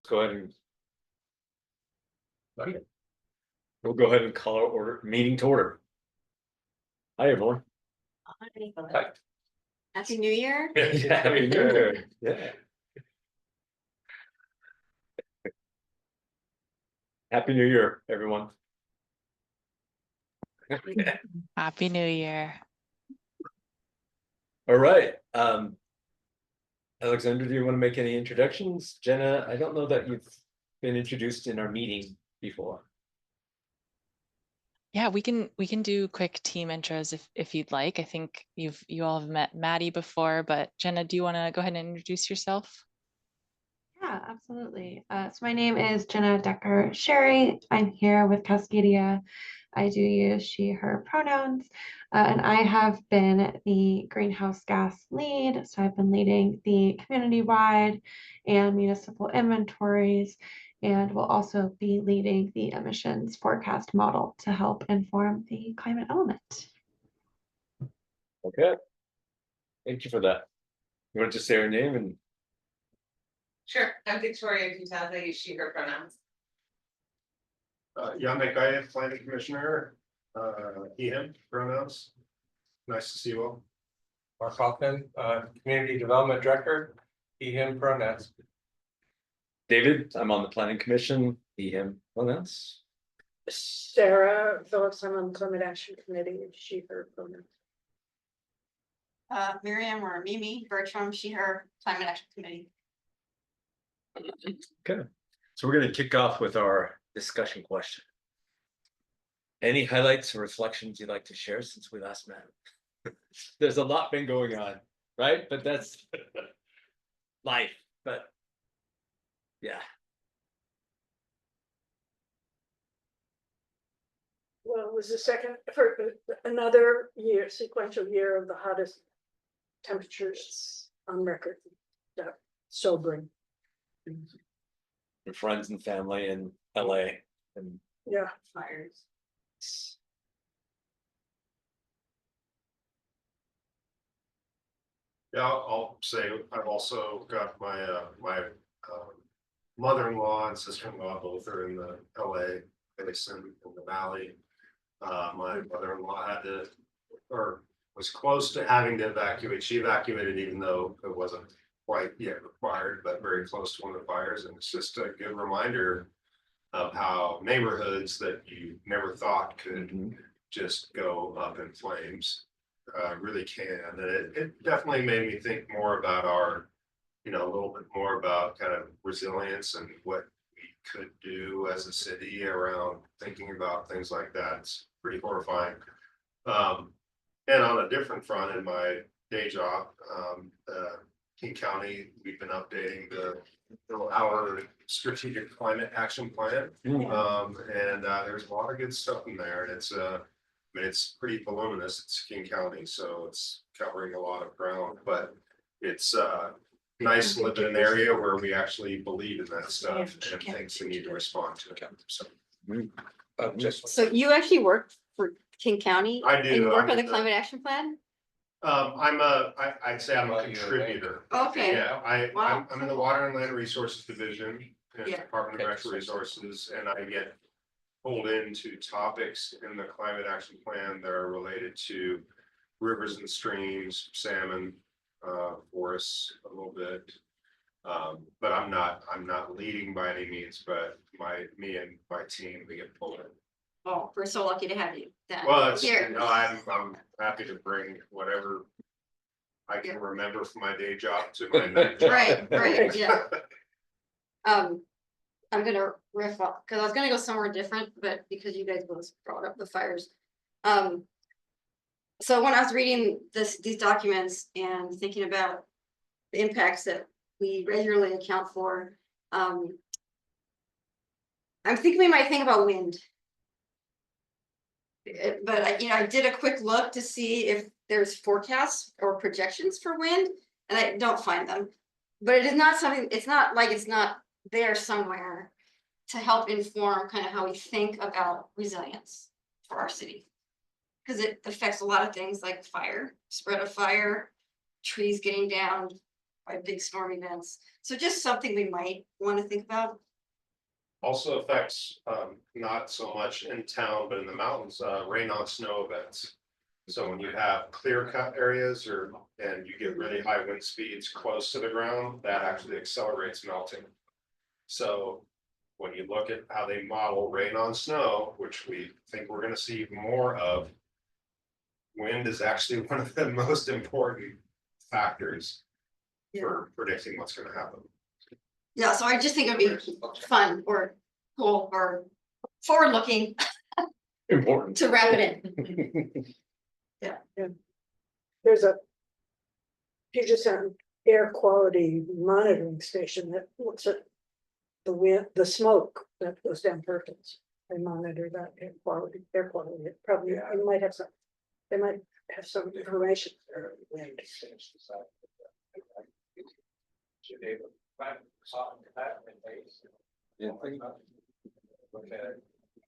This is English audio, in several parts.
Go ahead and. Okay. We'll go ahead and call our meeting to order. Hi, everyone. Hi. Happy New Year. Yeah, Happy New Year. Yeah. Happy New Year, everyone. Happy New Year. All right. Alexander, do you want to make any introductions? Jenna, I don't know that you've been introduced in our meeting before. Yeah, we can do quick team intros if you'd like. I think you all have met Maddie before, but Jenna, do you want to go ahead and introduce yourself? Yeah, absolutely. So my name is Jenna Decker Sherry. I'm here with Cascadia. I do use she, her pronouns, and I have been the greenhouse gas lead. So I've been leading the community-wide and municipal inventories, and will also be leading the emissions forecast model to help inform the climate element. Okay. Thank you for that. You want to just say your name and. Sure, I'm Victoria Gutaz. I use she, her pronouns. Jan Mikaev, planning commissioner, he, him pronouns. Nice to see you all. Mark Hoffman, community development director, he, him pronouns. David, I'm on the planning commission, he, him pronouns. Sarah Phillips, I'm on the climate action committee, she, her pronouns. Miriam or Mimi Bertram, she, her climate action committee. Okay, so we're going to kick off with our discussion question. Any highlights or reflections you'd like to share since we last met? There's a lot been going on, right? But that's life, but yeah. Well, it was the second for another year, sequential year of the hottest temperatures on record. Yeah, sobering. Your friends and family in LA and Yeah, Fires. Yeah, I'll say I've also got my mother-in-law and sister-in-law both are in the LA basin in the valley. My mother-in-law had to, or was close to having to evacuate. She evacuated even though it wasn't quite yet required, but very close to one of the fires. And it's just a good reminder of how neighborhoods that you never thought could just go up in flames really can. And it definitely made me think more about our, a little bit more about kind of resilience and what we could do as a city around thinking about things like that. It's pretty horrifying. And on a different front, in my day job, King County, we've been updating our strategic climate action plan. And there's a lot of good stuff in there, and it's pretty voluminous. It's King County, so it's covering a lot of ground, but it's nice to live in an area where we actually believe in that stuff and things we need to respond to it. So So you actually work for King County? I do. And you work on the climate action plan? I'd say I'm a contributor. Okay. Yeah, Wow. I'm in the Water and Land Resources Division in the Yeah. Department of Natural Resources, and I get pulled into topics in the climate action plan that are related to rivers and streams, salmon, forests a little bit. But I'm not leading by any means, but me and my team, we get pulled in. Oh, we're so lucky to have you. Then. Well, that's, Here. I'm happy to bring whatever I can remember from my day job to my night job. Right, yeah. I'm gonna riff up because I was gonna go somewhere different, but because you guys both brought up the fires. So when I was reading these documents and thinking about the impacts that we regularly account for, I'm thinking we might think about wind. But I did a quick look to see if there's forecasts or projections for wind, and I don't find them. But it is not something, it's not like it's not there somewhere to help inform kind of how we think about resilience for our city. Because it affects a lot of things like fire, spread of fire, trees getting downed, by big storm events. So just something we might want to think about. Also affects, not so much in town, but in the mountains, rain on snow events. So when you have clear cut areas and you get really high wind speeds close to the ground, that actually accelerates melting. So when you look at how they model rain on snow, which we think we're gonna see more of, wind is actually one of the most important factors for predicting what's gonna happen. Yeah, so I just think it'd be fun or cool or forward looking Important. to wrap it in. There's a Puget Sound air quality monitoring station that looks at the wind, the smoke that goes down Perkins. They monitor that air quality. It probably, you might have some, they might have some information. Or wind.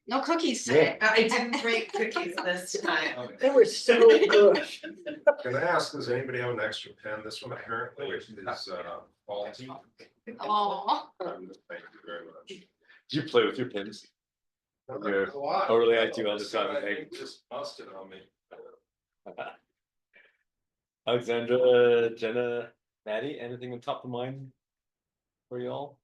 No cookies Yeah. today. I didn't break cookies this time. They were so good. Can I ask, does anybody have an extra pen? This one apparently is faulty. Oh, Thank you very much. Do you play with your pins? You're A lot. totally IT all the time, I hey. think just busted on me. Alexandra, Jenna, Maddie, anything on top of mind for y'all?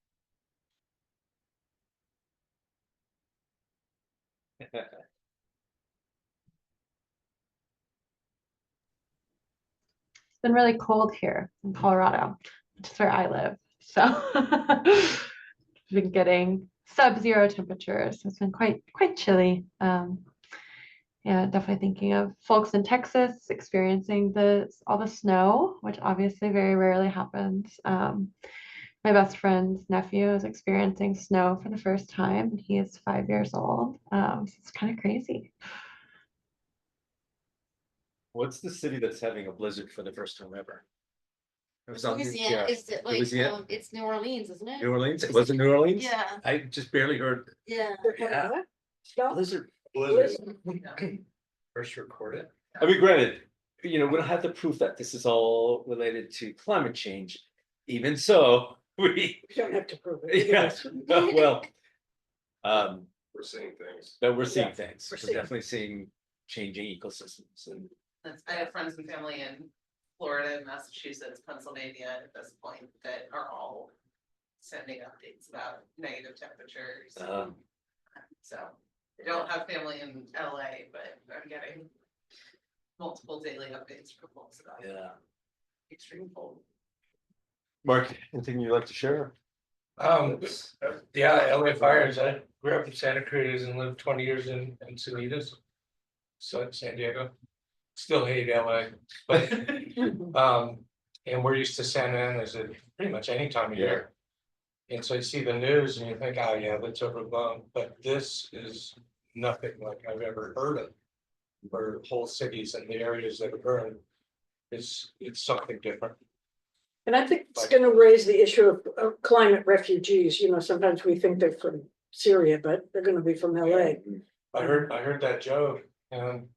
It's been really cold here in Colorado, which is where I live. So we've been getting sub-zero temperatures. It's been quite chilly. Yeah, definitely thinking of folks in Texas experiencing all the snow, which obviously very rarely happens. My best friend's nephew is experiencing snow for the first time. He is 5 years old. So it's kind of crazy. What's the city that's having a blizzard for the first time ever? It was on, Louisiana, is it like, Louisiana? it's New Orleans, isn't it? New Orleans, it wasn't New Orleans? Yeah. I just barely heard Yeah. Yeah. What? Stop. blizzard. First recorded. I mean, granted, we don't have the proof that this is all related to climate change. Even so, we, You don't have to prove it. yeah, well. We're seeing things. But we're seeing Yeah, things, we're we're seeing- definitely seeing changing ecosystems and. I have friends and family in Florida, Massachusetts, Pennsylvania at this point that are all sending updates about negative temperatures. So I don't have family in LA, but I'm getting multiple daily updates from folks about Yeah. extreme cold. Mark, anything you'd like to share? Yeah, LA fires. I grew up in Santa Cruz and lived 20 years in Salinas. So San Diego. Still hate LA, but and we're used to Santa Ana as pretty much any time of year. And so you see the news and you think, oh yeah, that's overblown, but this is nothing like I've ever heard of. Where whole cities and the areas that are burned, it's something different. And I think it's gonna raise the issue of climate refugees, sometimes we think they're from Syria, but they're gonna be from LA. I heard that joke and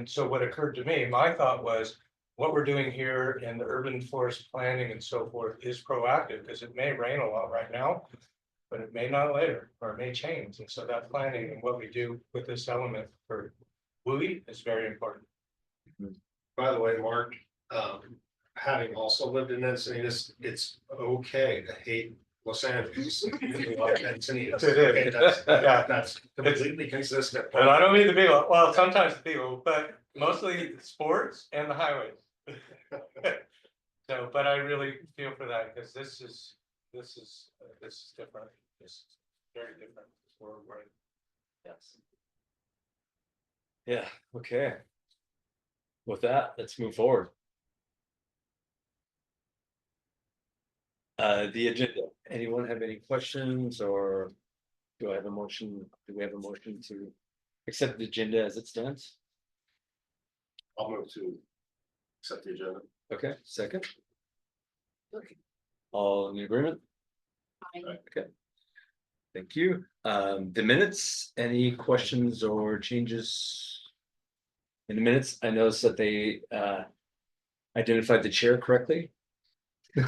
so what occurred to me, my thought was, what we're doing here in the urban forest planning and so forth is proactive, because it may rain a lot right now. But it may not later, or it may change, and so that planning and what we do with this element for WUI is very important. By the way, Mark, having also lived in Encinitas, it's okay to hate Los Angeles. You like Encinitas. It is. Okay, that's- Yeah. That's completely consistent. And I don't mean the people, well, sometimes the people, but mostly sports and the highways. So, but I really feel for that, because this is different, this is very different, we're in. Yes. Yeah, okay. With that, let's move forward. The agenda, anyone have any questions or do I have a motion? Do we have a motion to accept the agenda as it stands? I'll move to accept the agenda. Okay, second, Okay. all in agreement? Okay. Thank you. The minutes, any questions or changes? In the minutes, I noticed that they identified the chair correctly.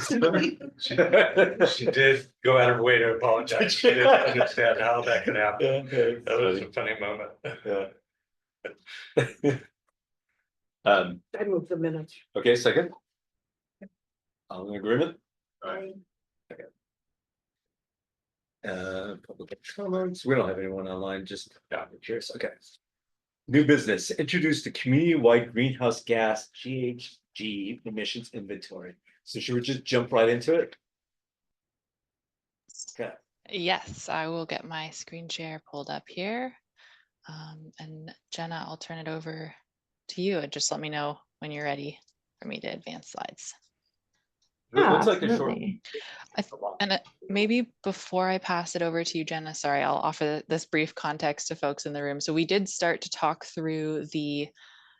She did go out of her way to apologize. She didn't understand how that could happen. That was a funny moment. I move the minutes. Okay, second. All in agreement? Public comments, we don't have anyone online, just curious, okay. New business, introduce the community-wide greenhouse gas GHG emissions inventory. So should we just jump right into it? Okay. Yes, I will get my screen share pulled up here. And Jenna, I'll turn it over to you and just let me know when you're ready for me to advance slides. It Yeah, looks like a short. absolutely. Maybe before I pass it over to you, Jenna, sorry, I'll offer this brief context to folks in the room. So we did start to talk through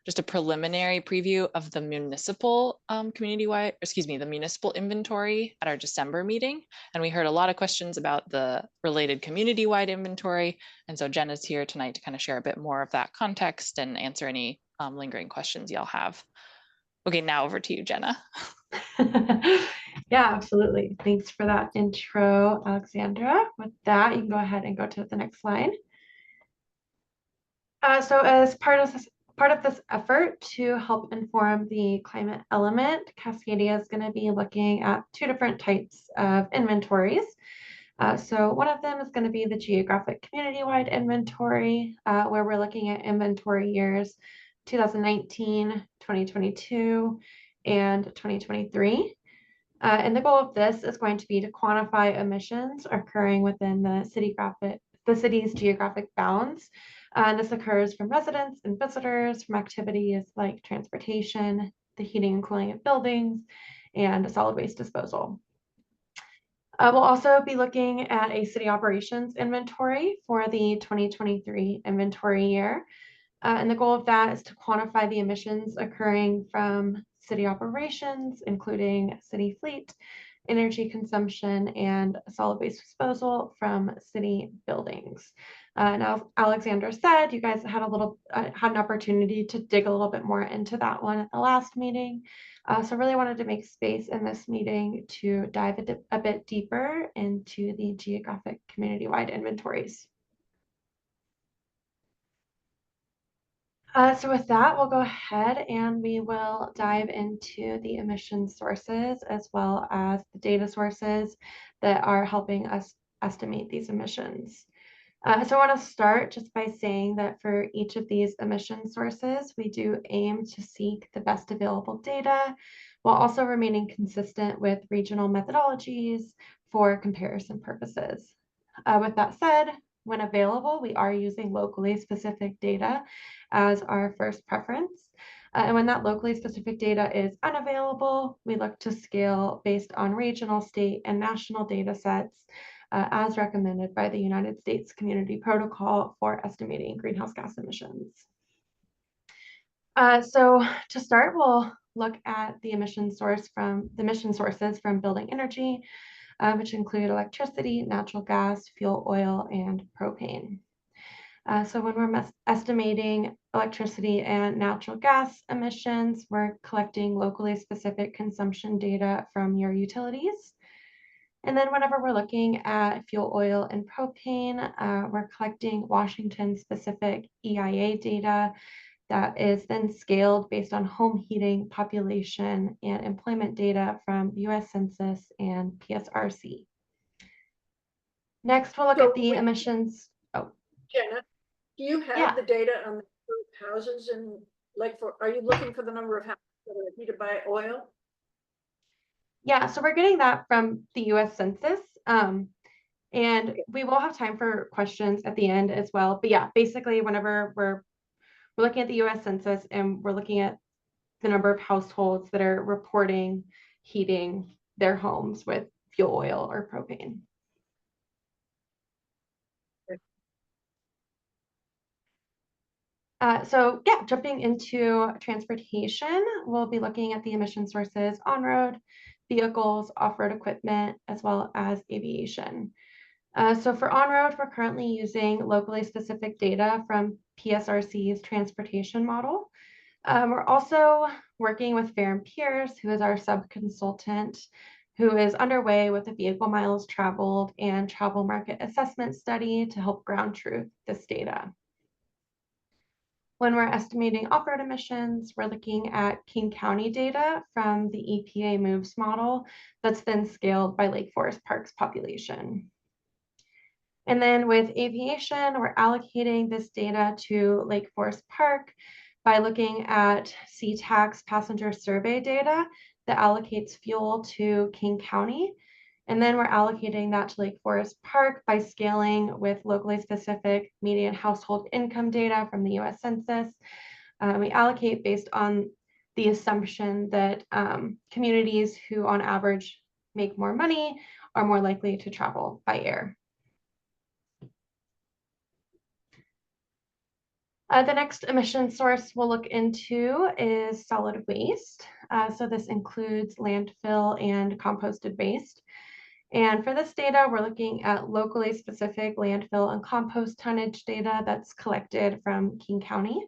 just a preliminary preview of the municipal the municipal inventory at our December meeting. And we heard a lot of questions about the related community-wide inventory. And so Jenna's here tonight to kind of share a bit more of that context and answer any lingering questions y'all have. Okay, now over to you, Jenna. Yeah, absolutely. Thanks for that intro, Alexandra. With that, you can go ahead and go to the next slide. So as part of this effort to help inform the climate element, Cascadia is going to be looking at two different types of inventories. So one of them is going to be the geographic community-wide inventory, where we're looking at inventory years 2019, 2022, and 2023. And the goal of this is going to be to quantify emissions occurring within the city's geographic bounds. And this occurs from residents and visitors, from activities like transportation, the heating and cooling of buildings, and solid waste disposal. We'll also be looking at a city operations inventory for the 2023 inventory year. And the goal of that is to quantify the emissions occurring from city operations, including city fleet, energy consumption, and solid waste disposal from city buildings. Now, Alexandra said you guys had an opportunity to dig a little bit more into that one at the last meeting. So really wanted to make space in this meeting to dive a bit deeper into the geographic community-wide inventories. So with that, we'll go ahead and we will dive into the emission sources as well as the data sources that are helping us estimate these emissions. So I want to start just by saying that for each of these emission sources, we do aim to seek the best available data while also remaining consistent with regional methodologies for comparison purposes. With that said, when available, we are using locally specific data as our first preference. And when that locally specific data is unavailable, we look to scale based on regional, state, and national data sets as recommended by the United States Community Protocol for Estimating Greenhouse Gas Emissions. So to start, we'll look at the emission sources from building energy, which include electricity, natural gas, fuel oil, and propane. So when we're estimating electricity and natural gas emissions, we're collecting locally specific consumption data from your utilities. And then whenever we're looking at fuel oil and propane, we're collecting Washington-specific EIA data that is then scaled based on home heating, population, and employment data from US Census and PSRC. Next, we'll look at the emissions. Oh, Jenna, do you have Yeah. the data on the number of houses and are you looking for the number of houses that are heated by oil? Yeah, so we're getting that from the US Census. And we will have time for questions at the end as well. But yeah, basically whenever we're looking at the US Census and we're looking at the number of households that are reporting heating their homes with fuel oil or propane. So yeah, jumping into transportation, we'll be looking at the emission sources on-road, vehicles, off-road equipment, as well as aviation. So for on-road, we're currently using locally specific data from PSRC's transportation model. We're also working with Fair and Peers, who is our sub-consultant, who is underway with a vehicle miles traveled and travel market assessment study to help ground truth this data. When we're estimating off-road emissions, we're looking at King County data from the EPA MOVES model that's then scaled by Lake Forest Park's population. And then with aviation, we're allocating this data to Lake Forest Park by looking at CTAC's passenger survey data that allocates fuel to King County. And then we're allocating that to Lake Forest Park by scaling with locally specific median household income data from the US Census. We allocate based on the assumption that communities who on average make more money are more likely to travel by air. The next emission source we'll look into is solid waste. So this includes landfill and composted waste. And for this data, we're looking at locally specific landfill and compost tonnage data that's collected from King County.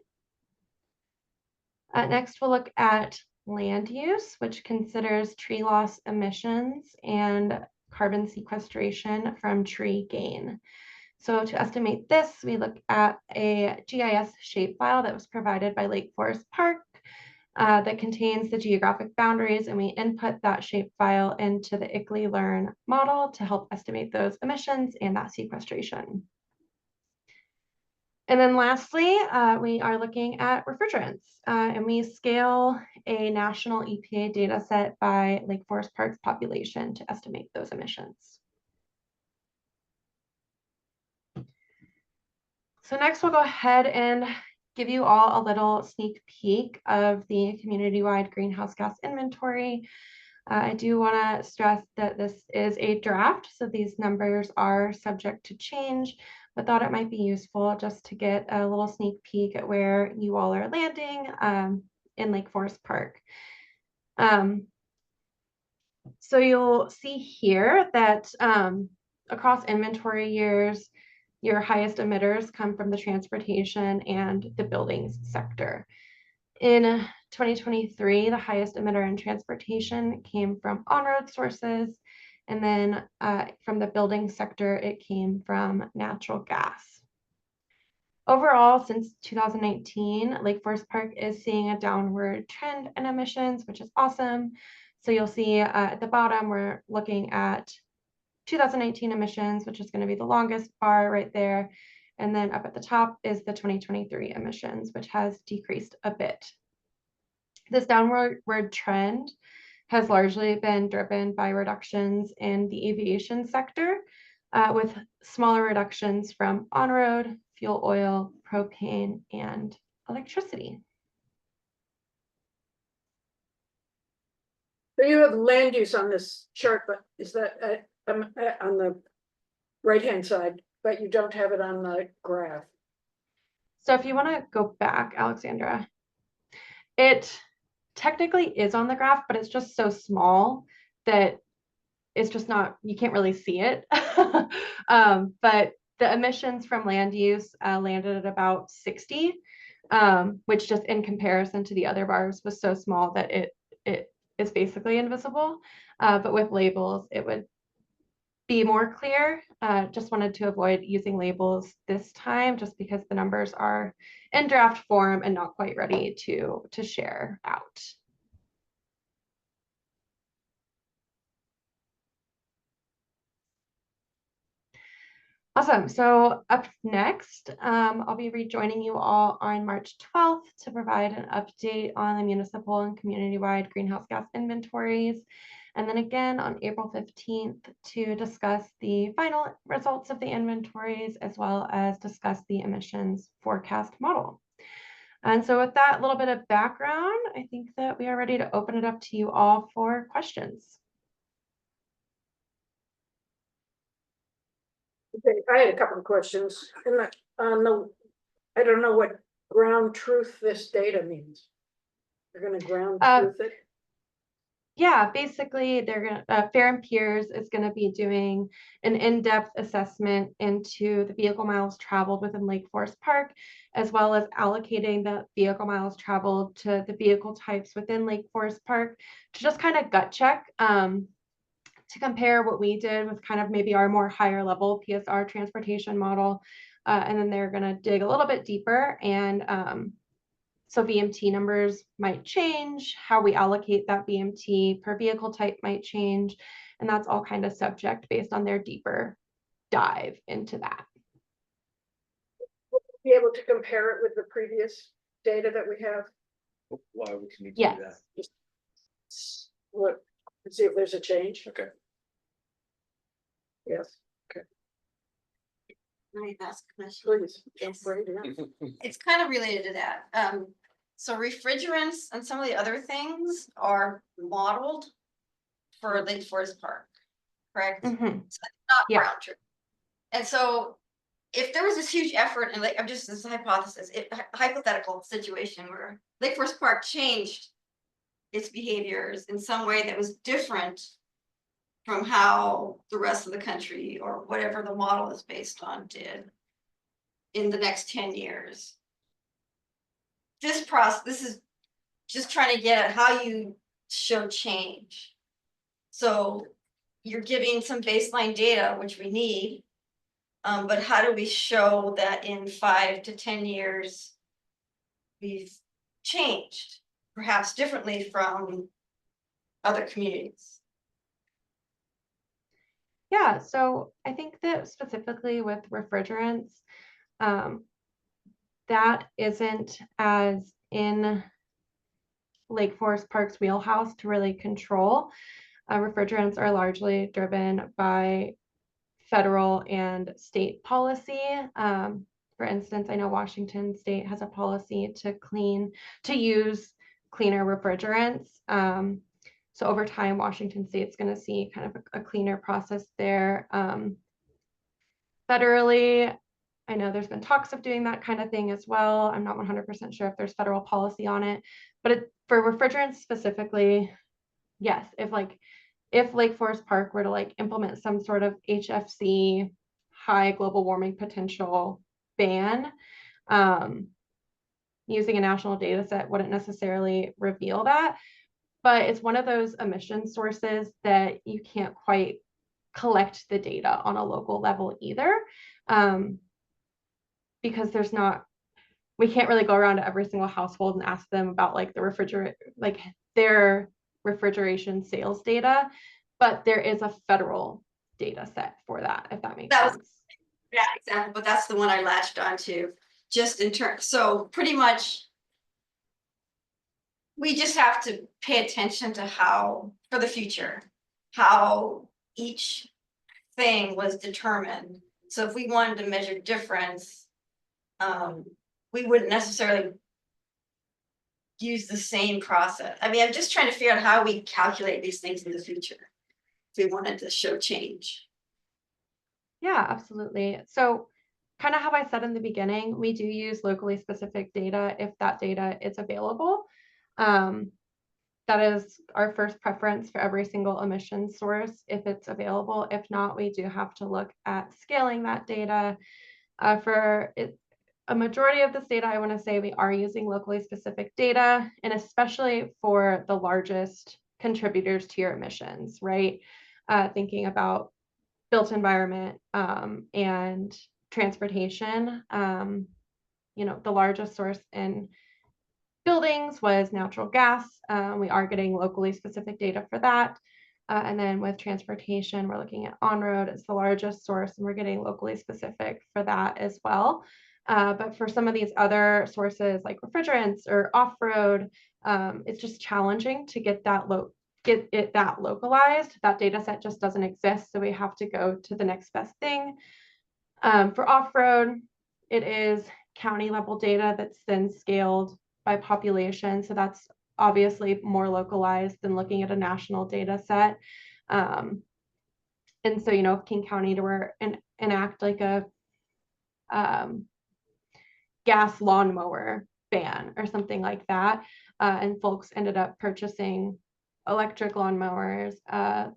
Next, we'll look at land use, which considers tree loss emissions and carbon sequestration from tree gain. So to estimate this, we look at a GIS shapefile that was provided by Lake Forest Park that contains the geographic boundaries, and we input that shapefile into the ICLEI Learn model to help estimate those emissions and that sequestration. And then lastly, we are looking at refrigerants, and we scale a national EPA data set by Lake Forest Park's population to estimate those emissions. So next we'll go ahead and give you all a little sneak peek of the community-wide greenhouse gas inventory. I do want to stress that this is a draft, so these numbers are subject to change, but thought it might be useful just to get a little sneak peek at where you all are landing in Lake Forest Park. So you'll see here that across inventory years, your highest emitters come from the transportation and the buildings sector. In 2023, the highest emitter in transportation came from on-road sources, and then from the building sector, it came from natural gas. Overall, since 2019, Lake Forest Park is seeing a downward trend in emissions, which is awesome. So you'll see at the bottom, we're looking at 2019 emissions, which is going to be the longest bar right there. And then up at the top is the 2023 emissions, which has decreased a bit. This downward trend has largely been driven by reductions in the aviation sector, with smaller reductions from on-road, fuel oil, propane, and electricity. So you have land use on this chart, but is that on the right-hand side, but you don't have it on the graph? So if you want to go back, Alexandra, it technically is on the graph, but it's just so small that it's just not, you can't really see it. But the emissions from land use landed at about 60, which just in comparison to the other bars was so small that it is basically invisible. But with labels, it would be more clear. Just wanted to avoid using labels this time just because the numbers are in draft form and not quite ready to share out. Awesome. So up next, I'll be rejoining you all on March 12th to provide an update on the municipal and community-wide greenhouse gas inventories. And then again on April 15th to discuss the final results of the inventories, as well as discuss the emissions forecast model. And so with that little bit of background, I think that we are ready to open it up to you all for questions. Okay, I had a couple of questions. I don't know what ground truth this data means. You're going to ground truth it? Yeah, basically they're gonna, Fair and Peers is gonna be doing an in-depth assessment into the vehicle miles traveled within Lake Forest Park, as well as allocating the vehicle miles traveled to the vehicle types within Lake Forest Park to just kind of gut check, to compare what we did with kind of maybe our more higher level PSR transportation model. And then they're gonna dig a little bit deeper, and so VMT numbers might change, how we allocate that VMT per vehicle type might change, and that's all kind of subject based on their deeper dive into that. Be able to compare it with the previous data that we have, Why would you need to do that? Yes. what, see if there's a change, Okay. yes, Let me ask a question. please. Yes. Right, yeah. It's kind of related to that. So refrigerants and some of the other things are modeled for Lake Forest Park, correct? Mhm. Not Yeah. ground truth. And so if there was this huge effort, and like, I'm just, this is a hypothesis, hypothetical situation where Lake Forest Park changed its behaviors in some way that was different from how the rest of the country or whatever the model is based on did in the next 10 years. This is just trying to get at how you show change. So you're giving some baseline data, which we need, but how do we show that in 5 to 10 years we've changed, perhaps differently from other communities? Yeah, so I think that specifically with refrigerants, that isn't as in Lake Forest Park's wheelhouse to really control. Refrigerants are largely driven by federal and state policy. For instance, I know Washington State has a policy to use cleaner refrigerants. So over time, Washington State's going to see kind of a cleaner process there. Federally, I know there's been talks of doing that kind of thing as well. I'm not 100% sure if there's federal policy on it, but for refrigerants specifically, yes, if Lake Forest Park were to like implement some sort of HFC, high global warming potential ban, using a national data set wouldn't necessarily reveal that, but it's one of those emission sources that you can't quite collect the data on a local level either, because we can't really go around to every single household and ask them about like their refrigeration sales data, but there is a federal data set for that, if that makes sense. Yeah, exactly, but that's the one I latched onto, just in terms, so pretty much we just have to pay attention to how, for the future, how each thing was determined. So if we wanted to measure difference, we wouldn't necessarily use the same process. I mean, I'm just trying to figure out how we calculate these things in the future if we wanted to show change. Yeah, absolutely. So kind of how I said in the beginning, we do use locally specific data if that data is available. That is our first preference for every single emission source if it's available. If not, we do have to look at scaling that data. For a majority of this data, I want to say we are using locally specific data, and especially for the largest contributors to your emissions, right? Thinking about built environment and transportation. The largest source in buildings was natural gas. We are getting locally specific data for that. And then with transportation, we're looking at on-road as the largest source, and we're getting locally specific for that as well. But for some of these other sources like refrigerants or off-road, it's just challenging to get that localized. That data set just doesn't exist, so we have to go to the next best thing. For off-road, it is county level data that's then scaled by population, so that's obviously more localized than looking at a national data set. And so, if King County were enact like a gas lawnmower ban or something like that, and folks ended up purchasing electric lawnmowers,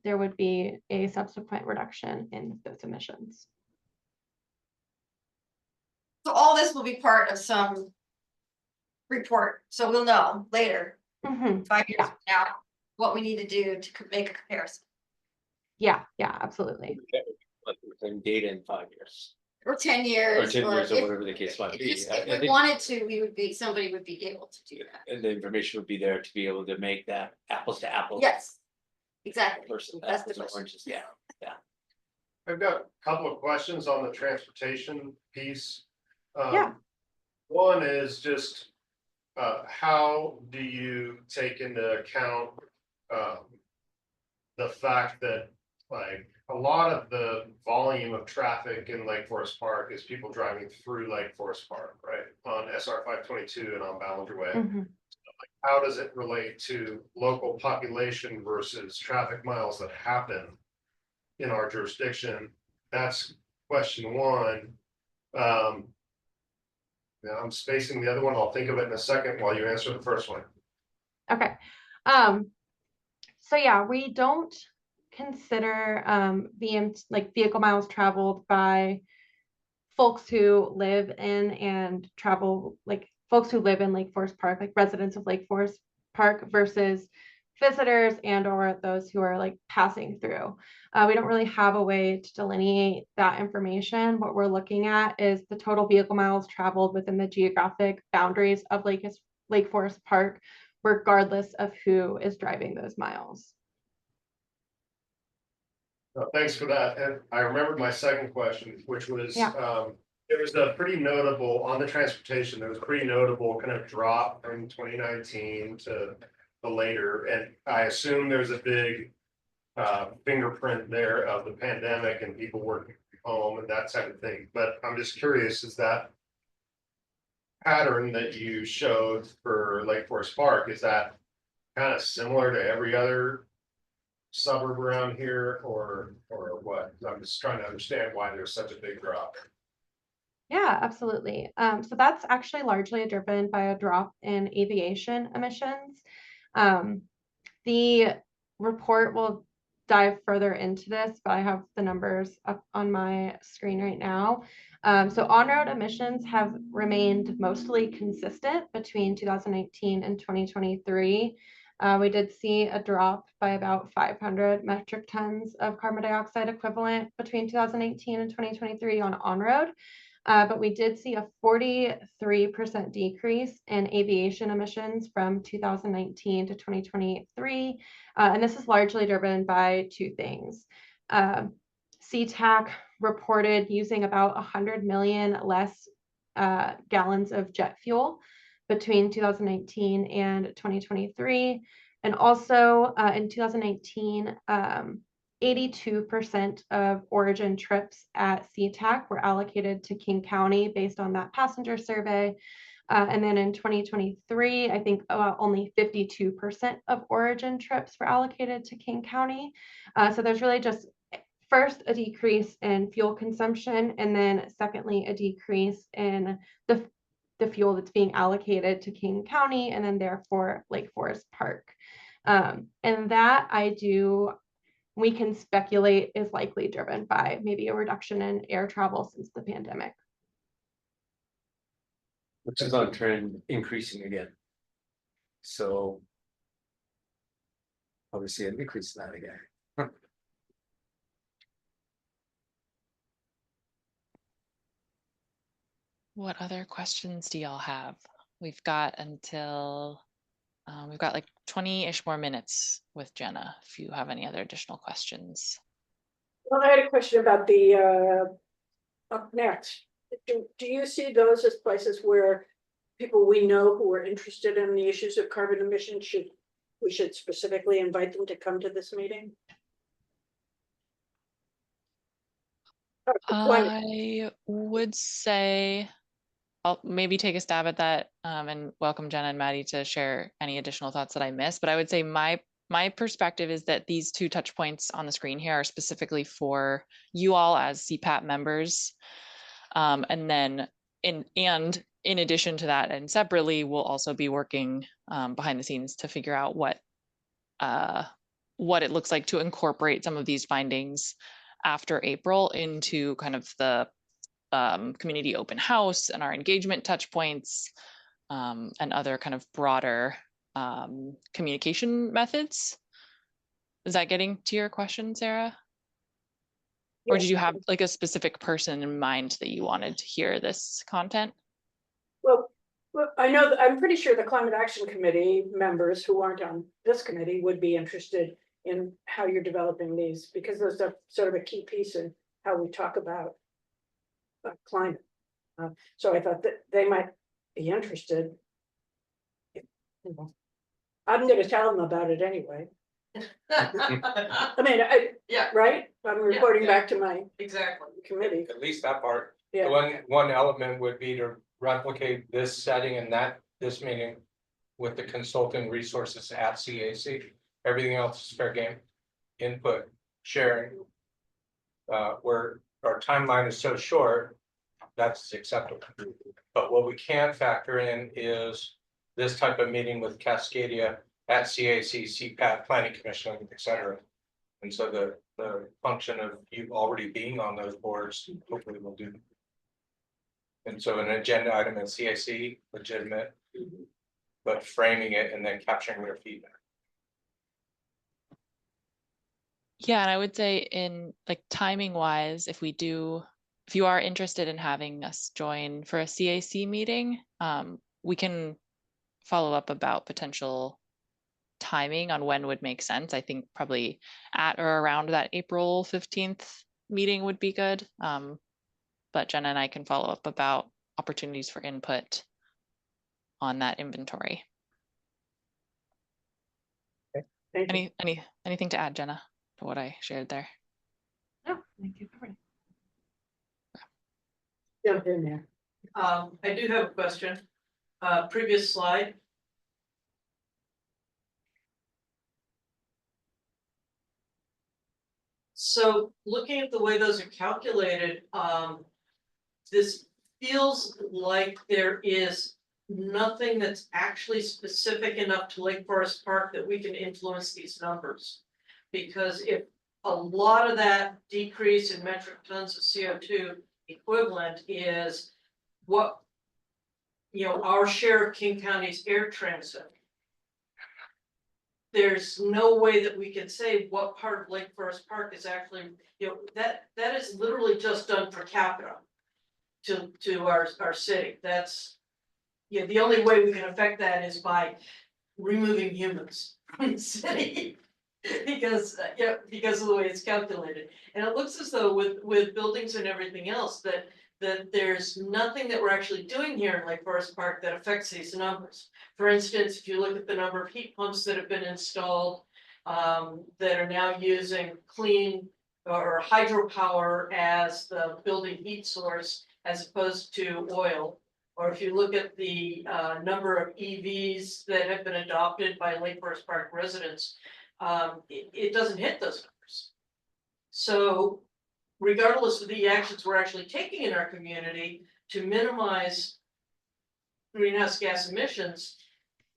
there would be a subsequent reduction in those emissions. So all this will be part of some report, so we'll know later, Mhm. 5 years from now, what we need to do to make a comparison. Yeah, absolutely. Within data in 5 years. Or 10 Or years. 10 years, or if- whatever the case might be. If I we think- wanted to, somebody would be able to do that. And the information would be there to be able to make that apples to apples. Yes, exactly. Versus That's the apples and question. oranges, yeah. I've got a couple of questions on the transportation piece. Yeah. One is just, how do you take into account, the fact that, like, a lot of the volume of traffic in Lake Forest Park is people driving through Lake Forest Park, right? On SR 522 and on Ballinger Way. Mhm. How does it relate to local population versus traffic miles that happen in our jurisdiction? That's question one. Yeah, I'm spacing the other one. I'll think of it in a second while you answer the first one. Okay. So yeah, we don't consider like vehicle miles traveled by folks who live in and travel, like folks who live in Lake Forest Park, like residents of Lake Forest Park versus visitors and or those who are like passing through. We don't really have a way to delineate that information. What we're looking at is the total vehicle miles traveled within the geographic boundaries of Lake Forest Park, regardless of who is driving those miles. Thanks for that. And I remembered my second question, which was, Yeah. it was a pretty notable on the transportation. There was a pretty notable kind of drop from 2019 to the later. And I assume there's a big fingerprint there of the pandemic and people working from home and that type of thing. But I'm just curious, is that pattern that you showed for Lake Forest Park, is that kind of similar to every other suburb around here or what? I'm just trying to understand why there's such a big drop. Yeah, absolutely. So that's actually largely driven by a drop in aviation emissions. The report will dive further into this, but I have the numbers up on my screen right now. So on-road emissions have remained mostly consistent between 2019 and 2023. We did see a drop by about 500 metric tons of carbon dioxide equivalent between 2018 and 2023 on-road. But we did see a 43% decrease in aviation emissions from 2019 to 2023. And this is largely driven by two things. CTAC reported using about 100 million less gallons of jet fuel between 2019 and 2023. And also in 2019, 82% of origin trips at CTAC were allocated to King County based on that passenger survey. And then in 2023, I think only 52% of origin trips were allocated to King County. So there's really just first a decrease in fuel consumption, and then secondly, a decrease in the fuel that's being allocated to King County and then therefore Lake Forest Park. And that we can speculate is likely driven by maybe a reduction in air travel since the pandemic. Which is on trend increasing again. So. Obviously an increase in that again. What other questions do y'all have? We've got like 20-ish more minutes with Jenna, if you have any other additional questions. Well, I had a question about the up next. Do you see those as places where people we know who are interested in the issues of carbon emissions we should specifically invite them to come to this meeting? I would say I'll maybe take a stab at that and welcome Jenna and Maddie to share any additional thoughts that I missed. But I would say my perspective is that these two touch points on the screen here are specifically for you all as CPAP members. And then in addition to that and separately, we'll also be working behind the scenes to figure out what what it looks like to incorporate some of these findings after April into kind of the community open house and our engagement touch points, and other kind of broader communication methods. Is that getting to your question, Sarah? Or did you have like a specific person in mind that you wanted to hear this content? Well, I know, I'm pretty sure the Climate Action Committee members who aren't on this committee would be interested in how you're developing these, because those are sort of a key piece in how we talk about climate. So I thought that they might be interested. You know, I'm gonna tell them about it anyway. I mean, Yeah, right? I'm reporting back to my exactly. committee. At least that part. Yeah. One element would be to replicate this setting and this meeting with the consulting resources at CAC. Everything else is fair game, input, sharing. Where our timeline is so short, that's acceptable. But what we can factor in is this type of meeting with Cascadia at CAC, CPAT, Planning Commission, et cetera. And so the function of you already being on those boards, hopefully will do. And so an agenda item at CAC, legitimate, but framing it and then capturing their feedback. Yeah, and I would say in like timing wise, if you are interested in having us join for a CAC meeting, we can follow up about potential timing on when would make sense. I think probably at or around that April 15th meeting would be good. But Jenna and I can follow up about opportunities for input on that inventory. Thank you. Anything to add, Jenna, to what I shared there? No, thank you. Covered it. Jump in there. I do have a question. Previous slide. So looking at the way those are calculated, this feels like there is nothing that's actually specific enough to Lake Forest Park that we can influence these numbers. Because if a lot of that decrease in metric tons of CO2 equivalent is what, you know, our share of King County's air transit, there's no way that we can say what part of Lake Forest Park is actually, you know, that is literally just done per capita to our city. That's, you know, the only way we can affect that is by removing humans from the city. Because because of the way it's calculated. And it looks as though with buildings and everything else that there's nothing that we're actually doing here in Lake Forest Park that affects these numbers. For instance, if you look at the number of heat pumps that have been installed, that are now using clean or hydropower as the building heat source as opposed to oil. Or if you look at the number of EVs that have been adopted by Lake Forest Park residents, it doesn't hit those numbers. So regardless of the actions we're actually taking in our community to minimize greenhouse gas emissions,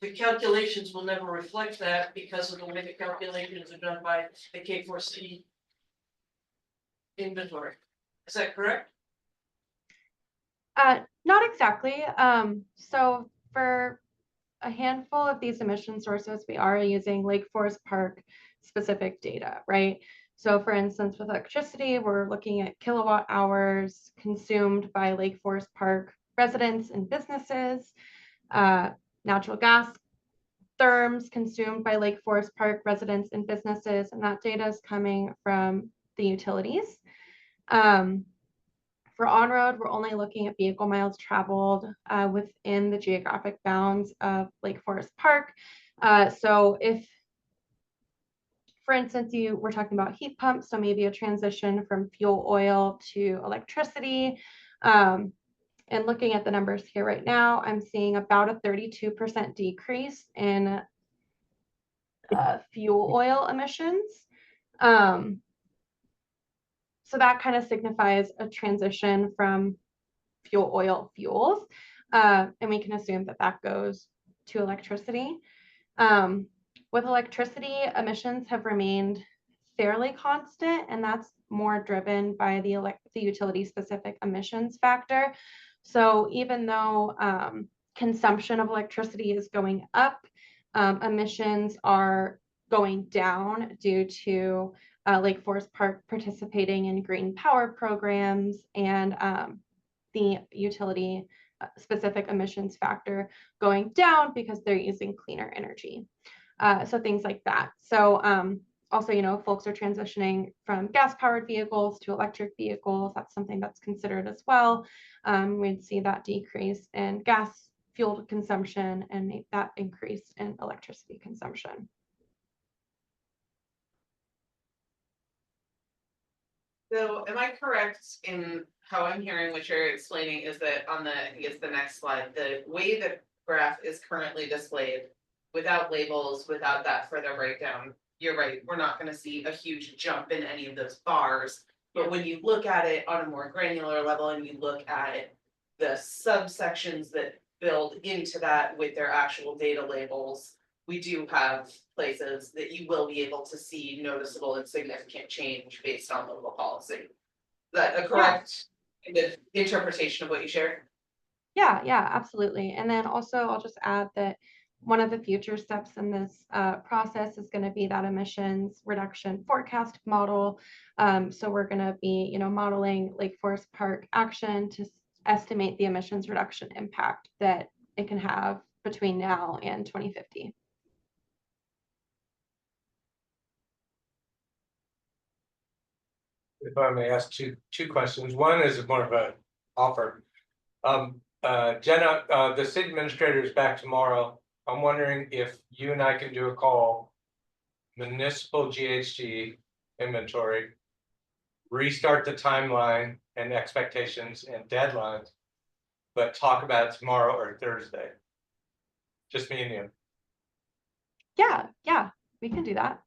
the calculations will never reflect that because of the way the calculations are done by the K4C inventory. Is that correct? Not exactly. So for a handful of these emission sources, we are using Lake Forest Park specific data, right? So for instance, with electricity, we're looking at kilowatt hours consumed by Lake Forest Park residents and businesses, natural gas therms consumed by Lake Forest Park residents and businesses, and that data is coming from the utilities. For on-road, we're only looking at vehicle miles traveled within the geographic bounds of Lake Forest Park. So if, for instance, you were talking about heat pumps, so maybe a transition from fuel oil to electricity. And looking at the numbers here right now, I'm seeing about a 32% decrease in fuel oil emissions. So that kind of signifies a transition from fuel oil fuels. And we can assume that that goes to electricity. With electricity, emissions have remained fairly constant, and that's more driven by the utility specific emissions factor. So even though consumption of electricity is going up, emissions are going down due to Lake Forest Park participating in green power programs and the utility specific emissions factor going down because they're using cleaner energy. So things like that. So also, you know, folks are transitioning from gas powered vehicles to electric vehicles. That's something that's considered as well. We'd see that decrease in gas fueled consumption and that increase in electricity consumption. So am I correct in how I'm hearing what you're explaining is that on the, I think it's the next slide, the way the graph is currently displayed without labels, without that further breakdown, you're right, we're not gonna see a huge jump in any of those bars. But when you look at it on a more granular level and you look at the subsections that build into that with their actual data labels, we do have places that you will be able to see noticeable and significant change based on local policy. Is that a correct interpretation of what you shared? Yeah, absolutely. And then also I'll just add that one of the future steps in this process is going to be that emissions reduction forecast model. So we're going to be, you know, modeling Lake Forest Park action to estimate the emissions reduction impact that it can have between now and 2050. If I may ask two questions. One is more of an offer. Jenna, the city administrator is back tomorrow. I'm wondering if you and I can do a call, municipal GHG inventory, restart the timeline and expectations and deadlines, but talk about it tomorrow or Thursday. Just me and you. Yeah, we can do that.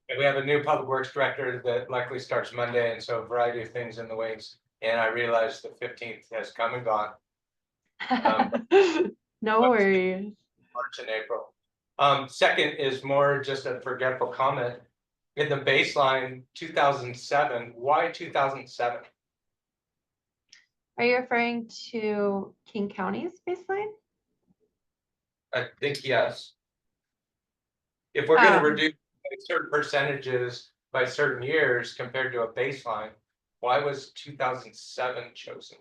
And we have a new public works director that likely starts Monday, and so a variety of things in the wings. And I realized the 15th has come and gone. No worries. March and April. Second is more just a forgetful comment. In the baseline 2007, why 2007? Are you referring to King County's baseline? I think yes. If we're going to reduce certain percentages by certain years compared to a baseline, why was 2007 chosen?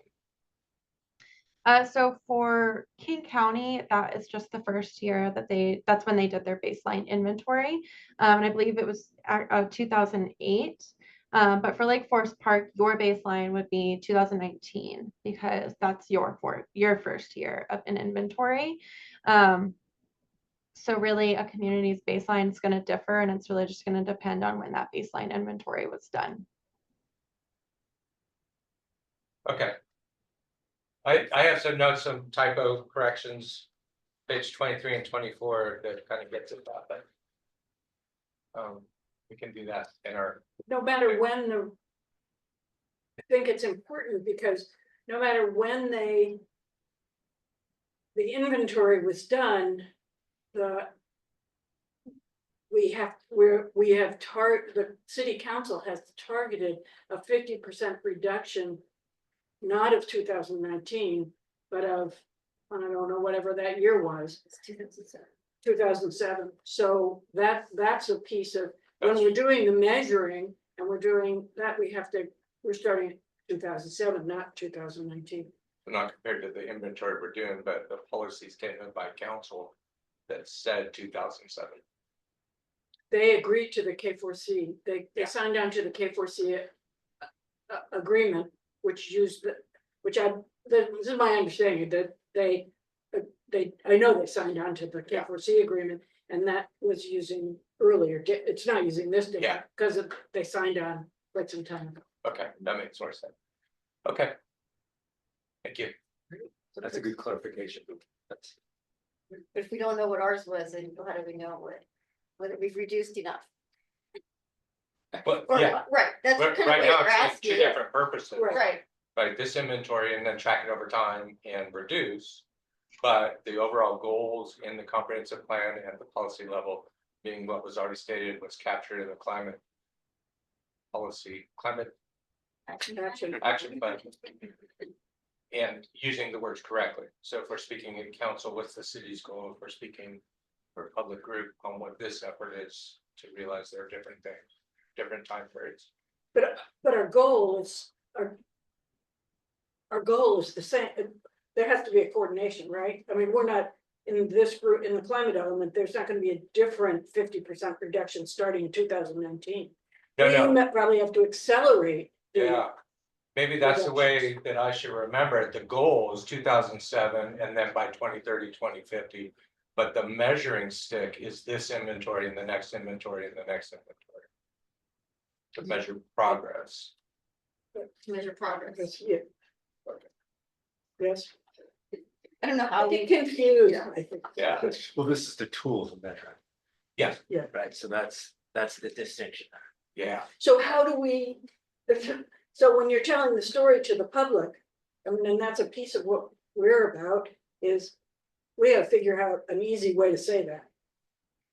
So for King County, that is just the first year that that's when they did their baseline inventory. And I believe it was 2008. But for Lake Forest Park, your baseline would be 2019 because that's your first year of an inventory. So really a community's baseline is going to differ, and it's really just going to depend on when that baseline inventory was done. Okay. I have some notes, some typo corrections, page 23 and 24 that kind of gets at that, but we can do that in our. No matter when I think it's important because no matter when the inventory was done, the city council has targeted a 50% reduction, not of 2019, but of, I don't know, whatever that year was. It's 2007. 2007. So that's a piece of, when we're doing the measuring and we're doing that, we're starting at 2007, not 2019. Not compared to the inventory we're doing, but the policy statement by council that said 2007. They agreed to the K4C. They signed on to the K4C agreement, which this is my understanding that I know they signed on to the K4C agreement, and that was using earlier. It's not using this data because they signed on quite some time ago. Okay, that makes more sense. Okay. Thank you. So that's a good clarification. But if we don't know what ours was, then how do we know whether we've reduced enough? But Or, yeah, right, that's kind of right what now you're it's two asking. different purposes. Right, Like this inventory and then track it over time and reduce. But the overall goals in the comprehensive plan at the policy level being what was already stated, was captured in the climate policy, climate Action. action plan. And using the words correctly. So if we're speaking in council, what's the city's goal? If we're speaking for a public group on what this effort is, to realize there are different things, different time periods. But our goal is, our goal is the same. There has to be a coordination, right? I mean, we're not in this group, in the climate element, there's not gonna be a different 50% reduction starting in 2019. No, We probably have to accelerate. yeah. Maybe that's the way that I should remember it. The goal is 2007 and then by 2030, 2050. But the measuring stick is this inventory and the next inventory and the next inventory. To measure progress. To measure progress. Yeah. Yes. I don't know I how get we, confused. I think. Yeah. Well, this is the tool to measure. Yeah. Yeah. Right, so that's the distinction. Yeah. So how do we, so when you're telling the story to the public, I mean, and that's a piece of what we're about, is we gotta figure out an easy way to say that.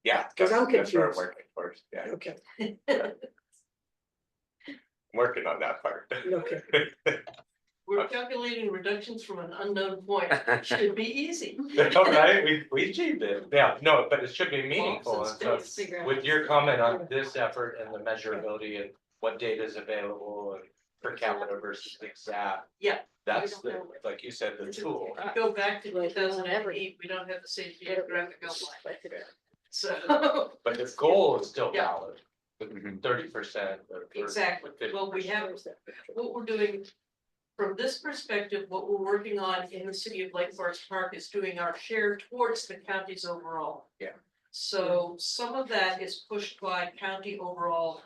Yeah. 'Cause I'm that's what I'm confused. working towards. Yeah, Okay, I'm working on that part. okay. We're calculating reductions from an unknown point, should be easy. All right, we achieved it. Yeah, no, but it should be meaningful. And so figure out. with your comment on this effort and the measurability and what data is available and per capita versus the exact. Yeah. That's the, like you said, the tool. If you go back to Right. 2008, we don't have the same geographic outline. So, But the goal is still Yeah. valid, Mhm. 30%. or exactly, well, we have, what we're doing. From this perspective, what we're working on in the city of Lake Forest Park is doing our share towards the county's overall. Yeah. So some of that is pushed by county overall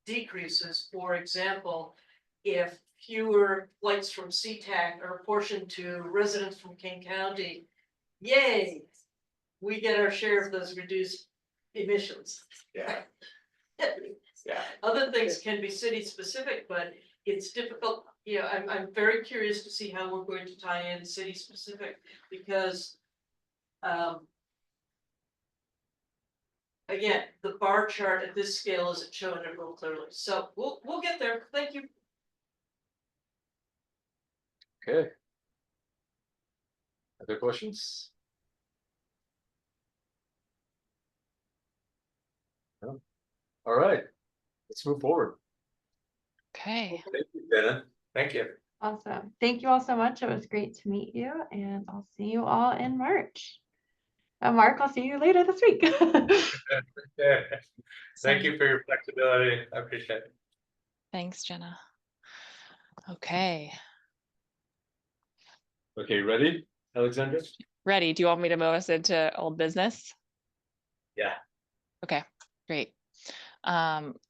decreases. For example, if fewer flights from SeaTac are apportioned to residents from King County, yay, we get our share of those reduced emissions. Yeah, yeah. Other things can be city specific, but it's difficult, you know, I'm very curious to see how we're going to tie in city specific, because. Again, the bar chart at this scale isn't showing it real clearly, so we'll get there, thank you. Okay. Other questions? No? All right, let's move forward. Okay. Thank you, Jenna. Thank you. Awesome. Thank you all so much. It was great to meet you, and I'll see you all in March. Mark, I'll see you later this week. Thank you for your flexibility. I appreciate it. Thanks, Jenna. Okay, Okay, ready, Alexandra? ready. Do you want me to move us into old business? Yeah. Okay, great.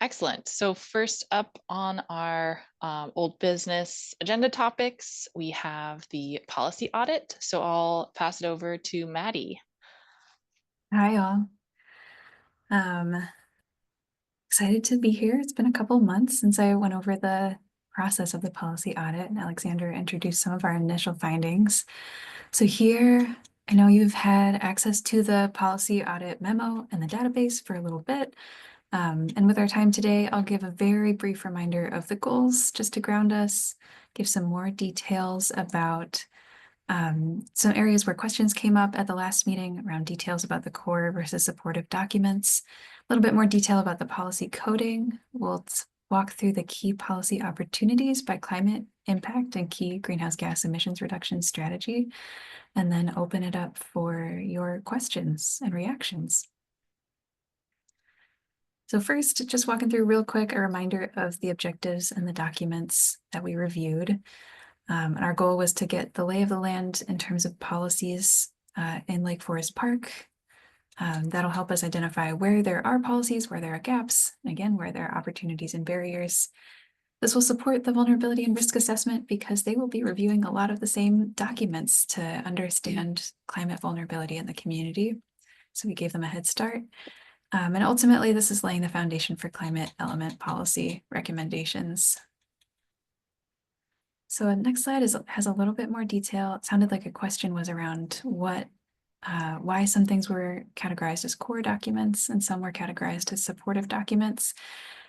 Excellent. So first up on our old business agenda topics, we have the policy audit. So I'll pass it over to Maddie. Hi, all. Excited to be here. It's been a couple months since I went over the process of the policy audit, and Alexander introduced some of our initial findings. So here, I know you've had access to the policy audit memo and the database for a little bit. And with our time today, I'll give a very brief reminder of the goals just to ground us, give some more details about some areas where questions came up at the last meeting around details about the core versus supportive documents, a little bit more detail about the policy coding. We'll walk through the key policy opportunities by climate impact and key greenhouse gas emissions reduction strategy, and then open it up for your questions and reactions. So first, just walking through real quick, a reminder of the objectives and the documents that we reviewed. And our goal was to get the lay of the land in terms of policies in Lake Forest Park. That'll help us identify where there are policies, where there are gaps, and again, where there are opportunities and barriers. This will support the vulnerability and risk assessment because they will be reviewing a lot of the same documents to understand climate vulnerability in the community. So we gave them a head start. And ultimately, this is laying the foundation for climate element policy recommendations. So next slide has a little bit more detail. It sounded like a question was around what why some things were categorized as core documents and some were categorized as supportive documents.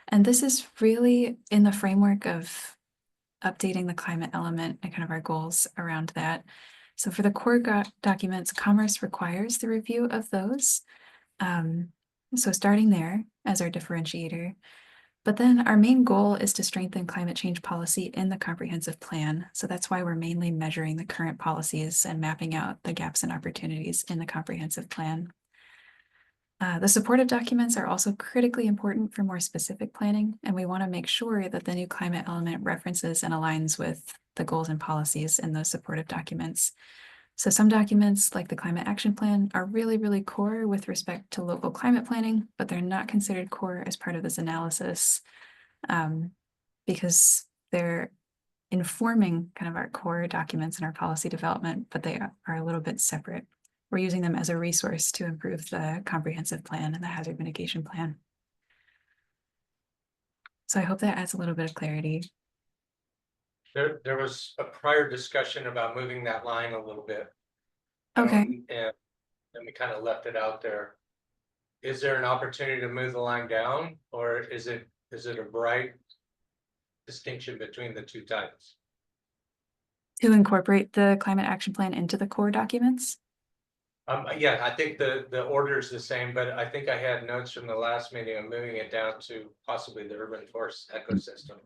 And this is really in the framework of updating the climate element and kind of our goals around that. So for the core documents, Commerce requires the review of those. So starting there as our differentiator. But then our main goal is to strengthen climate change policy in the comprehensive plan. So that's why we're mainly measuring the current policies and mapping out the gaps and opportunities in the comprehensive plan. The supportive documents are also critically important for more specific planning, and we want to make sure that the new climate element references and aligns with the goals and policies in those supportive documents. So some documents like the Climate Action Plan are really, really core with respect to local climate planning, but they're not considered core as part of this analysis because they're informing kind of our core documents and our policy development, but they are a little bit separate. We're using them as a resource to improve the comprehensive plan and the hazard mitigation plan. So I hope that adds a little bit of clarity. There was a prior discussion about moving that line a little bit. Okay. And we kind of left it out there. Is there an opportunity to move the line down, or is it a bright distinction between the two types? To incorporate the climate action plan into the core documents? Yeah, I think the order is the same, but I think I had notes from the last meeting of moving it down to possibly the urban forest ecosystem.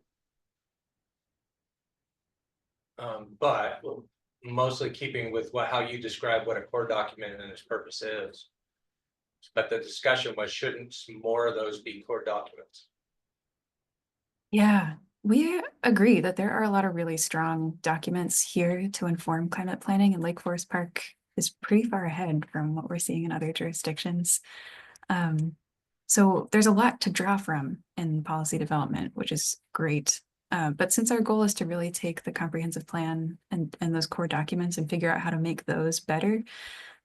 But mostly keeping with how you describe what a core document and its purpose is. But the discussion was, shouldn't more of those be core documents? Yeah, we agree that there are a lot of really strong documents here to inform climate planning, and Lake Forest Park is pretty far ahead from what we're seeing in other jurisdictions. So there's a lot to draw from in policy development, which is great. But since our goal is to really take the comprehensive plan and those core documents and figure out how to make those better,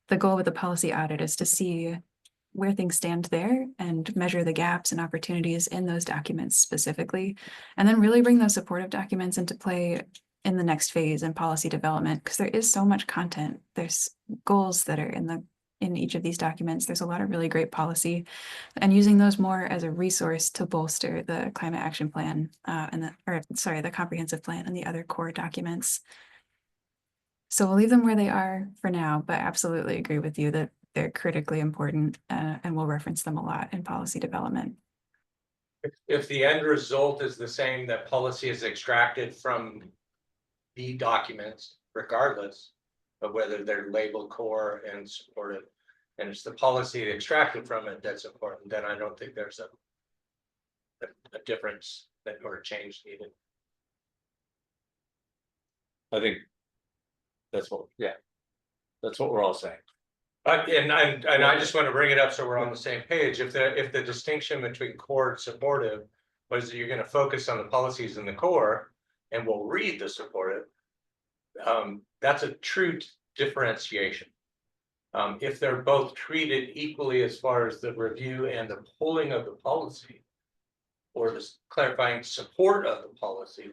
the goal with the policy audit is to see where things stand there and measure the gaps and opportunities in those documents specifically, and then really bring those supportive documents into play in the next phase in policy development, because there is so much content. There's goals that are in each of these documents. There's a lot of really great policy, and using those more as a resource to bolster the climate action plan the comprehensive plan and the other core documents. So we'll leave them where they are for now, but absolutely agree with you that they're critically important, and we'll reference them a lot in policy development. If the end result is the same, that policy is extracted from the documents, regardless of whether they're labeled core and supportive, and it's the policy extracted from it that's important, then I don't think there's a difference or a change needed. I think that's what we're all saying. And I just want to bring it up so we're on the same page. If the distinction between core and supportive was that you're going to focus on the policies in the core and we'll read the supportive, that's a true differentiation. If they're both treated equally as far as the review and the pulling of the policy, or the clarifying support of the policy,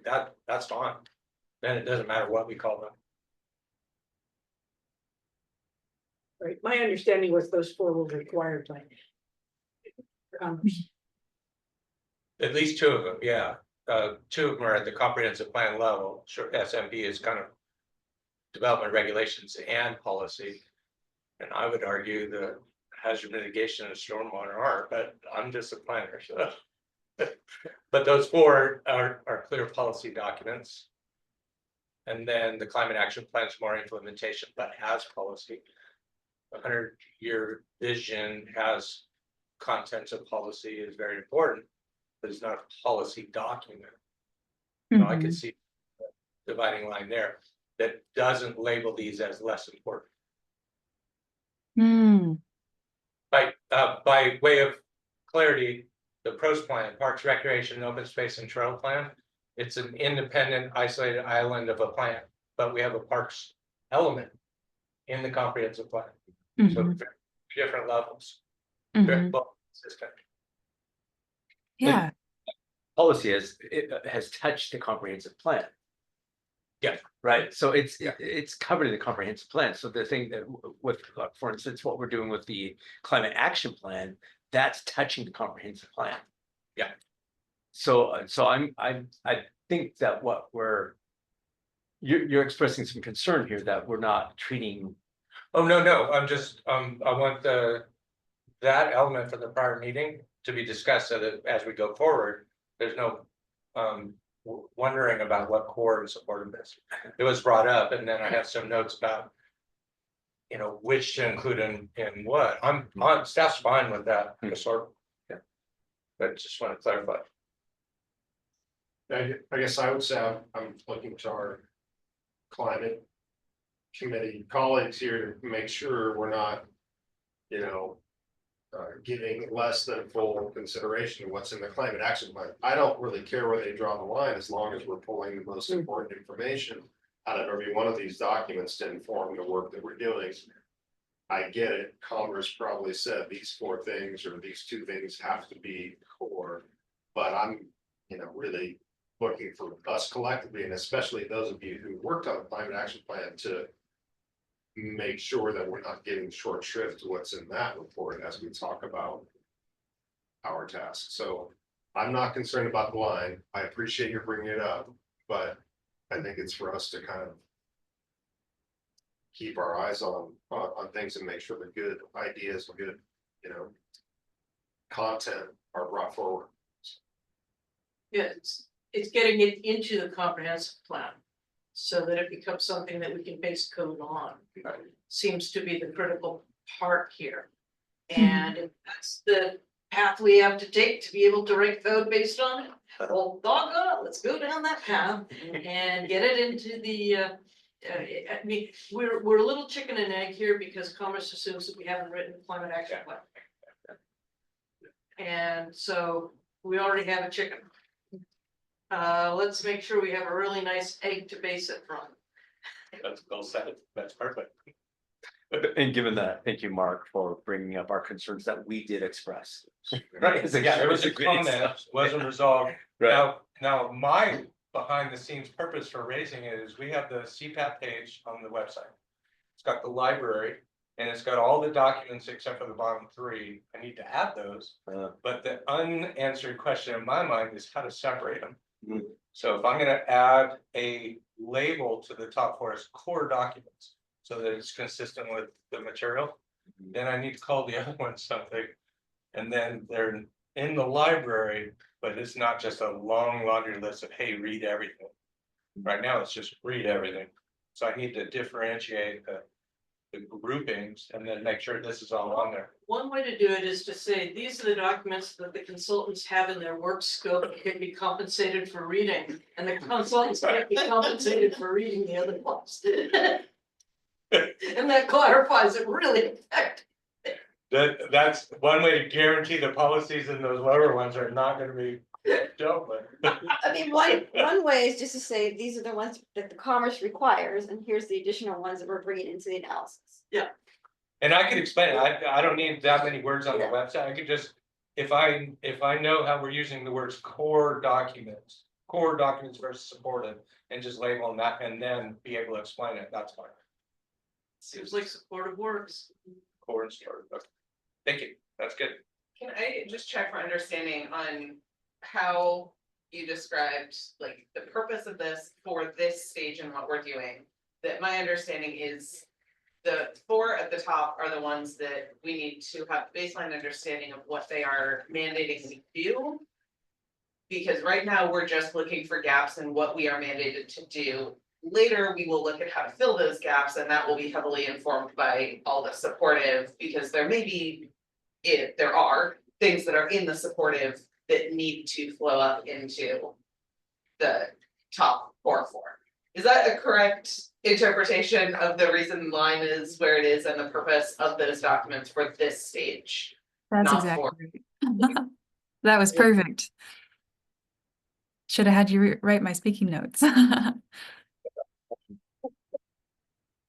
that's fine. Then it doesn't matter what we call them. Right, my understanding was those four were required by Commerce. At least two of them, yeah. Two of them are at the comprehensive plan level. Sure, SMP is kind of development regulations and policy. And I would argue the hazard mitigation and stormwater are, but I'm just a planner, so. But those four are clear policy documents. And then the climate action plan is more implementation, but has policy. 100-year vision has contents of policy, is very important, but it's not a policy document. So I could see the dividing line there that doesn't label these as less important. By way of clarity, the PROS plan, Parks, Recreation, Open Space and Trail Plan, it's an independent, isolated island of a plan, but we have a parks element in the comprehensive plan. So different levels. Very well consistent. Yeah. Policy has touched the comprehensive plan. Right, so it's, Yeah. it's covered in the comprehensive plan, so the thing that with, for instance, what we're doing with the climate action plan, that's touching the comprehensive plan. Yeah. So, I think that what we're. You're expressing some concern here that we're not treating, Oh, no, I'm just, I want that element from the prior meeting to be discussed so that as we go forward, there's no wondering about what core is supporting this. It was brought up, and then I have some notes about, you know, which to include in what. I'm on, staff's fine with that, sort of. Yeah. But just want to clarify. I guess I would say I'm looking to our climate committee colleagues here to make sure we're not, you know, giving less than full consideration of what's in the climate action plan. I don't really care where they draw the line as long as we're pulling the most important information out of every one of these documents to inform the work that we're doing. I get it. Congress probably said these 4 things or these 2 things have to be core, but I'm, you know, really looking for us collectively, and especially those of you who worked on the climate action plan, to make sure that we're not giving short shrift to what's in that report as we talk about our tasks. So I'm not concerned about the line. I appreciate you bringing it up, but I think it's for us to kind of keep our eyes on things and make sure the good ideas and good, you know, content are brought forward. Yeah, it's getting it into the comprehensive plan. So that it becomes something that we can base code on, seems to be the critical part here. And if that's the path we have to take to be able to write code based on it, well, doggone it, let's go down that path and get it into the, I mean, we're a little chicken and egg here because Commerce assumes that we haven't written the climate action plan. And so we already have a chicken. Let's make sure we have a really nice egg to base it from. That's well said. That's perfect. and given that, thank you, Mark, for bringing up our concerns that we did express. Right, yeah, there was a comment, wasn't resolved. Right, Now, my behind the scenes purpose for raising it is we have the CPAP page on the website. It's got the library and it's got all the documents except for the bottom 3. I need to add those, but the unanswered question in my mind is how to separate them. Mhm. So if I'm gonna add a label to the top 4 as core documents, so that it's consistent with the material, then I need to call the other one something. And then they're in the library, but it's not just a long laundry list of, hey, read everything. Right now, it's just read everything. So I need to differentiate the groupings and then make sure this is all on there. One way to do it is to say, these are the documents that the consultants have in their work scope that can be compensated for reading, and the consultants can't be compensated for reading the other ones. And that clarifies it really effectively. That's one way to guarantee the policies in those lower ones are not gonna be dealt with. I mean, one way is just to say, these are the ones that the commerce requires, and here's the additional ones that we're bringing into the analysis. And I could explain it. I don't need that many words on the website. I could just, if I know how we're using the words core documents versus supported, and just label them that and then be able to explain it, that's fine. Seems like supportive works. Core and supported. Okay. Thank you. That's good. Can I just check for understanding on how you described like the purpose of this for this stage and what we're doing? That my understanding is the 4 at the top are the ones that we need to have baseline understanding of what they are mandating we do. Because right now we're just looking for gaps in what we are mandated to do. Later, we will look at how to fill those gaps, and that will be heavily informed by all the supportive, because there may be, if there are things that are in the supportive that need to flow up into the top 4. Is that a correct interpretation of the reason the line is where it is and the purpose of those documents for this stage? That's Not exactly right. That was perfect. Should have had you write my speaking notes.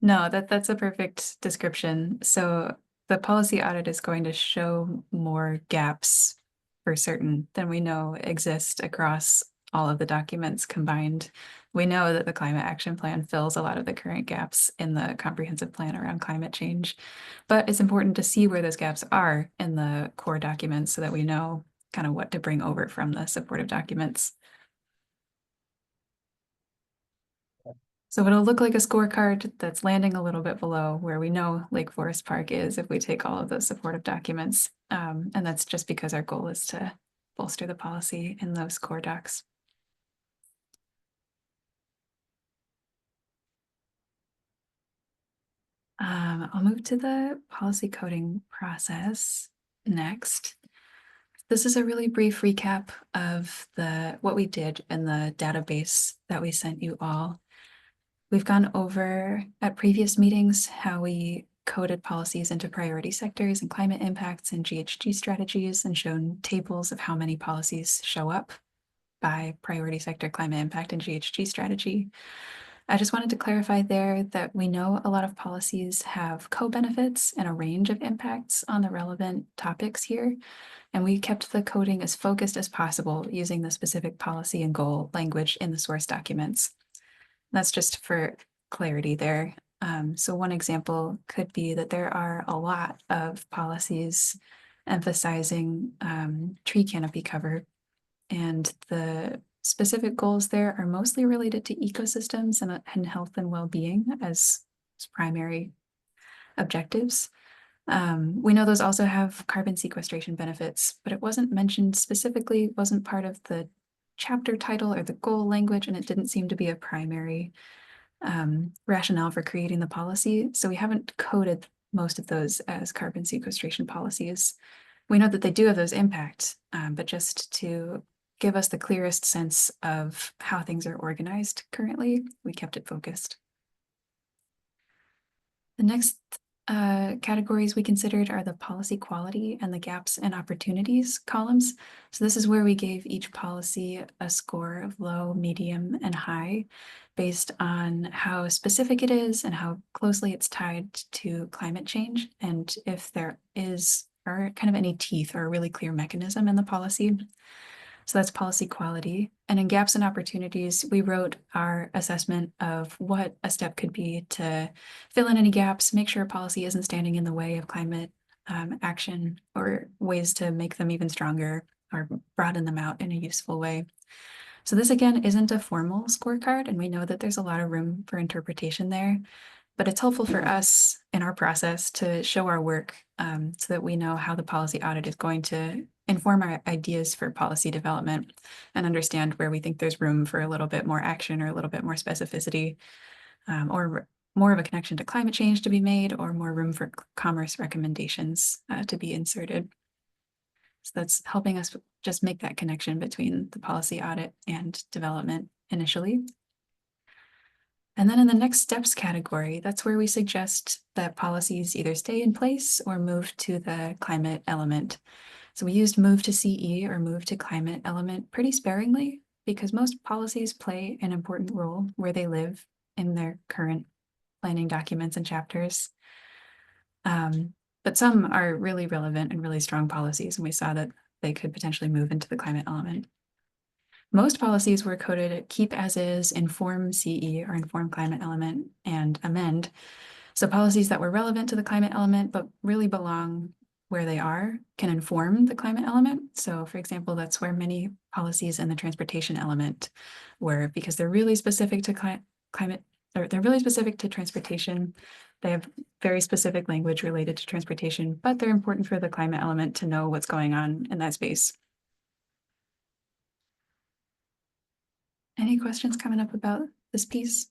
No, that's a perfect description. So the policy audit is going to show more gaps for certain than we know exist across all of the documents combined. We know that the climate action plan fills a lot of the current gaps in the comprehensive plan around climate change. But it's important to see where those gaps are in the core documents so that we know kind of what to bring over from the supportive documents. So it'll look like a scorecard that's landing a little bit below where we know Lake Forest Park is if we take all of those supportive documents. And that's just because our goal is to bolster the policy in those core docs. I'll move to the policy coding process next. This is a really brief recap of what we did in the database that we sent you all. We've gone over at previous meetings how we coded policies into priority sectors and climate impacts and GHG strategies and shown tables of how many policies show up by priority sector, climate impact, and GHG strategy. I just wanted to clarify there that we know a lot of policies have co-benefits and a range of impacts on the relevant topics here, and we kept the coding as focused as possible using the specific policy and goal language in the source documents. That's just for clarity there. So one example could be that there are a lot of policies emphasizing tree canopy cover, and the specific goals there are mostly related to ecosystems and health and well-being as primary objectives. We know those also have carbon sequestration benefits, but it wasn't mentioned specifically, wasn't part of the chapter title or the goal language, and it didn't seem to be a primary rationale for creating the policy. So we haven't coded most of those as carbon sequestration policies. We know that they do have those impacts, but just to give us the clearest sense of how things are organized currently, we kept it focused. The next categories we considered are the policy quality and the gaps and opportunities columns. So this is where we gave each policy a score of low, medium, and high based on how specific it is and how closely it's tied to climate change, and if there are kind of any teeth or a really clear mechanism in the policy. So that's policy quality. And in gaps and opportunities, we wrote our assessment of what a step could be to fill in any gaps, make sure a policy isn't standing in the way of climate action, or ways to make them even stronger or broaden them out in a useful way. So this again isn't a formal scorecard, and we know that there's a lot of room for interpretation there, but it's helpful for us in our process to show our work so that we know how the policy audit is going to inform our ideas for policy development and understand where we think there's room for a little bit more action or a little bit more specificity, or more of a connection to climate change to be made, or more room for commerce recommendations to be inserted. So that's helping us just make that connection between the policy audit and development initially. And then in the next steps category, that's where we suggest that policies either stay in place or move to the climate element. So we used move to CE or move to climate element pretty sparingly because most policies play an important role where they live in their current planning documents and chapters. But some are really relevant and really strong policies, and we saw that they could potentially move into the climate element. Most policies were coded keep as is, inform CE or inform climate element, and amend. So policies that were relevant to the climate element but really belong where they are can inform the climate element. So for example, that's where many policies in the transportation element were, because they're really specific to climate, or they're really specific to transportation. They have very specific language related to transportation, but they're important for the climate element to know what's going on in that space. Any questions coming up about this piece?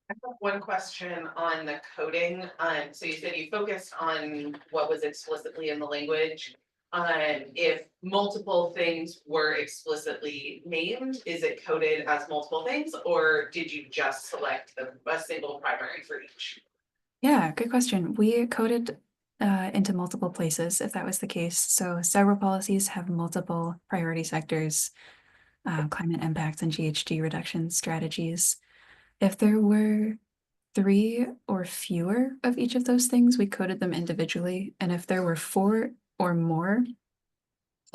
I have one question on the coding. So you said you focused on what was explicitly in the language. If multiple things were explicitly named, is it coded as multiple things, or did you just select a single primary for each? Yeah, good question. We coded into multiple places if that was the case. So several policies have multiple priority sectors, climate impacts and GHG reduction strategies. If there were 3 or fewer of each of those things, we coded them individually. And if there were 4 or more,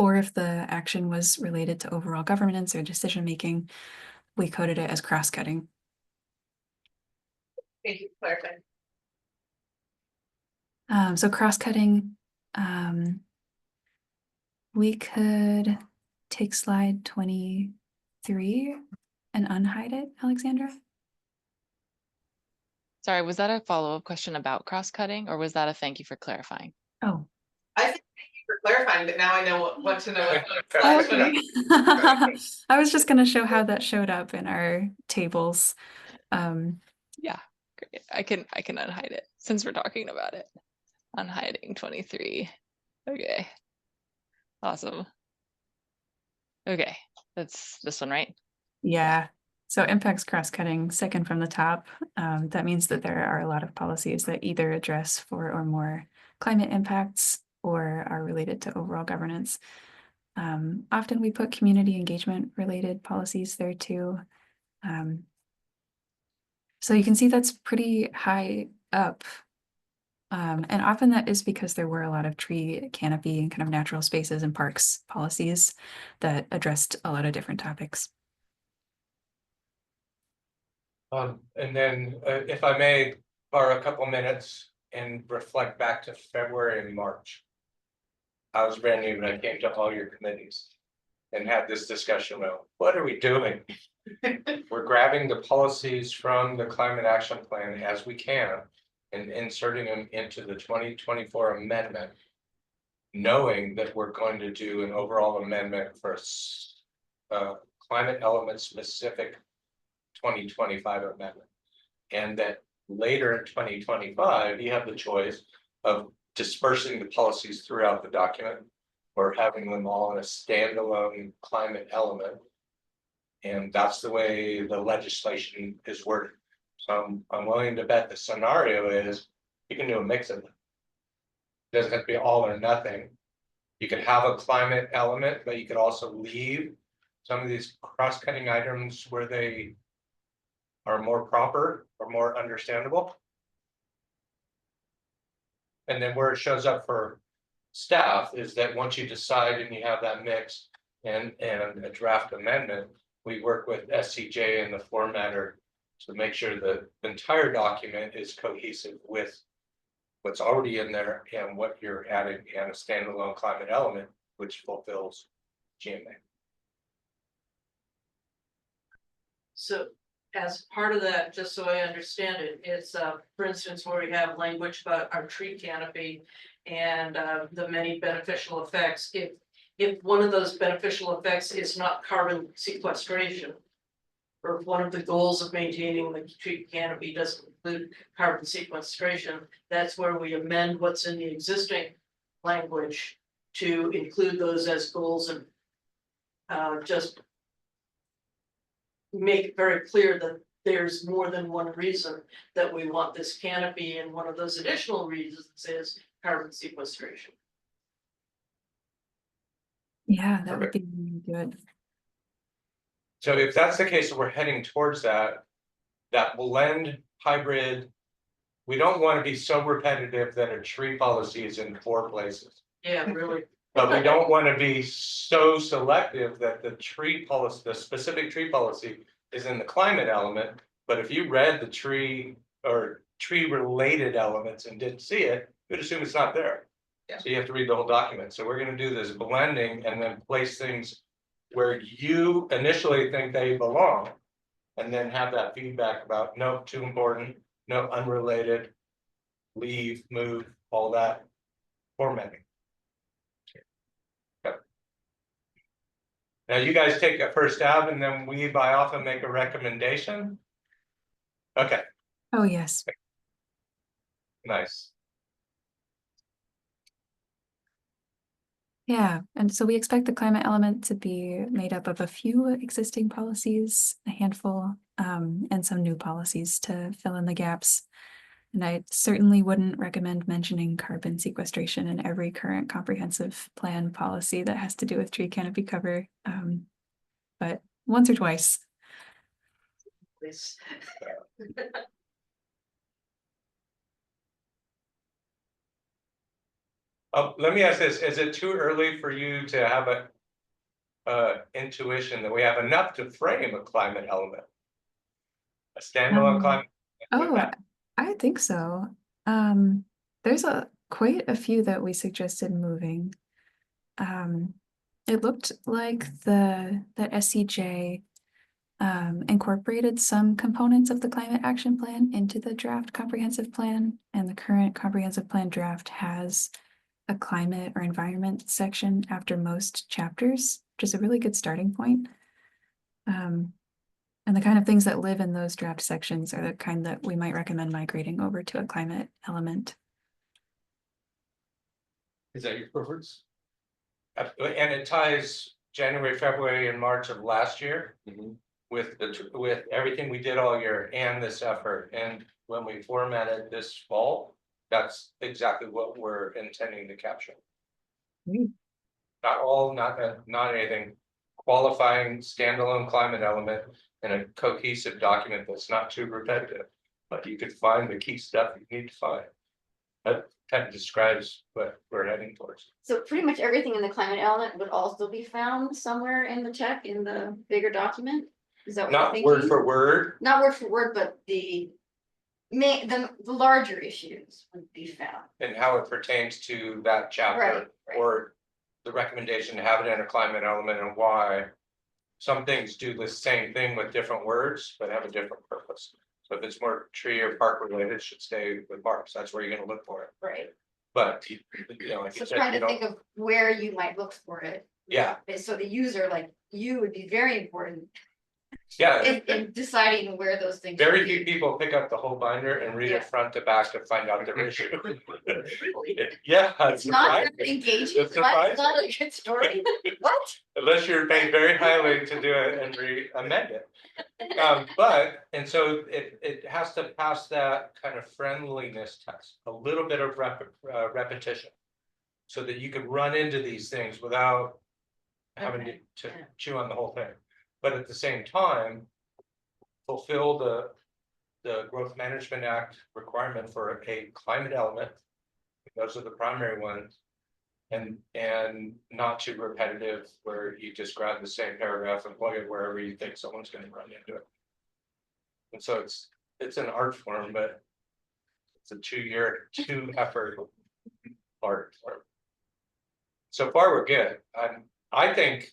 or if the action was related to overall governance or decision-making, we coded it as cross-cutting. Thank you for clarifying. So cross-cutting, we could take slide 23 and unhide it, Alexandra. Sorry, was that a follow-up question about cross-cutting, or was that a thank you for clarifying? Oh. I think thank you for clarifying, but now I know what to know. Oh, okay. I was just gonna show how that showed up in our tables. Yeah, great. I can unhide it since we're talking about it. Unhiding 23. Okay. Awesome. Okay, that's this one, right? Yeah. So impacts cross-cutting, second from the top. That means that there are a lot of policies that either address 4 or more climate impacts or are related to overall governance. Often we put community engagement related policies there too. So you can see that's pretty high up. And often that is because there were a lot of tree canopy and kind of natural spaces and parks policies that addressed a lot of different topics. And then if I may borrow a couple minutes and reflect back to February and March. I was brand new when I came to all your committees and had this discussion about what are we doing? We're grabbing the policies from the climate action plan as we can and inserting them into the 2024 amendment, knowing that we're going to do an overall amendment for climate element specific 2025 amendment. And that later in 2025, you have the choice of dispersing the policies throughout the document or having them all in a standalone climate element. And that's the way the legislation is worded. So I'm willing to bet the scenario is you can do a mix of them. It doesn't have to be all or nothing. You could have a climate element, but you could also leave some of these cross-cutting items where they are more proper or more understandable. And then where it shows up for staff is that once you decide and you have that mix and a draft amendment, we work with SCJ and the formatter to make sure the entire document is cohesive with what's already in there and what you're adding and a standalone climate element, which fulfills GMA. So as part of that, just so I understand it, it's for instance, where we have language about our tree canopy and the many beneficial effects. If one of those beneficial effects is not carbon sequestration, or if one of the goals of maintaining the tree canopy doesn't include carbon sequestration, that's where we amend what's in the existing language to include those as goals and just make it very clear that there's more than one reason that we want this canopy, and one of those additional reasons is carbon sequestration. Yeah, that would be really good. So if that's the case, we're heading towards that blend hybrid. We don't want to be so repetitive that a tree policy is in 4 places. Yeah, really. But we don't want to be so selective that the tree policy, the specific tree policy is in the climate element. But if you read the tree or tree related elements and didn't see it, you'd assume it's not there. Yeah. So you have to read the whole document. So we're going to do this blending and then place things where you initially think they belong, and then have that feedback about no, too important, no, unrelated, leave, move, all that formatting. Okay. Now you guys take a first stab and then we by often make a recommendation. Okay. Oh, yes. Nice. Yeah, and so we expect the climate element to be made up of a few existing policies, a handful, and some new policies to fill in the gaps. And I certainly wouldn't recommend mentioning carbon sequestration in every current comprehensive plan policy that has to do with tree canopy cover, but once or twice. Please. Let me ask this, is it too early for you to have a intuition that we have enough to frame a climate element? A standalone climate? Oh, I think so. There's quite a few that we suggested moving. It looked like that SCJ incorporated some components of the climate action plan into the draft comprehensive plan, and the current comprehensive plan draft has a climate or environment section after most chapters, which is a really good starting point. And the kind of things that live in those draft sections are the kind that we might recommend migrating over to a climate element. Is that your preference? And it ties January, February, and March of last year with with everything we did all year and this effort. And when we formatted this fall, that's exactly what we're intending to capture. Not all, not anything. Qualifying standalone climate element in a cohesive document that's not too repetitive, but you could find the key stuff you need to find. That kind of describes what we're heading towards. So pretty much everything in the climate element would also be found somewhere in the tech, in the bigger document? Is that what you're Not thinking? word for word. Not word for word, but the larger issues would be found. And how it pertains to that chapter, Right. or the recommendation to have it in a climate element and why. Some things do the same thing with different words, but have a different purpose. So if it's more tree or park related, it should stay with parks. That's where you're gonna look for it. Right. But you know, like So you said, trying you to think don't, of where you might look for it. yeah, So the user, like you, would be very important yeah. in deciding where those things. Very should few be. people pick up the whole binder and read Yeah. it front to back to find out their issue. Really? Yeah. It's not surprising. very engaging, It's what? It's not surprising. a good story, what? Unless you're paid very highly to do it and amend it. But, and so it has to pass that kind of friendliness test, a little bit of repetition. So that you could run into these things without having Okay, to yeah. chew on the whole thing. But at the same time, fulfill the Growth Management Act requirement for a climate element. Those are the primary ones. And not too repetitive, where you just grab the same paragraph and plug it wherever you think someone's gonna run into it. And so it's an art form, but it's a 2-year, 2 effort art form. So far, we're good. I think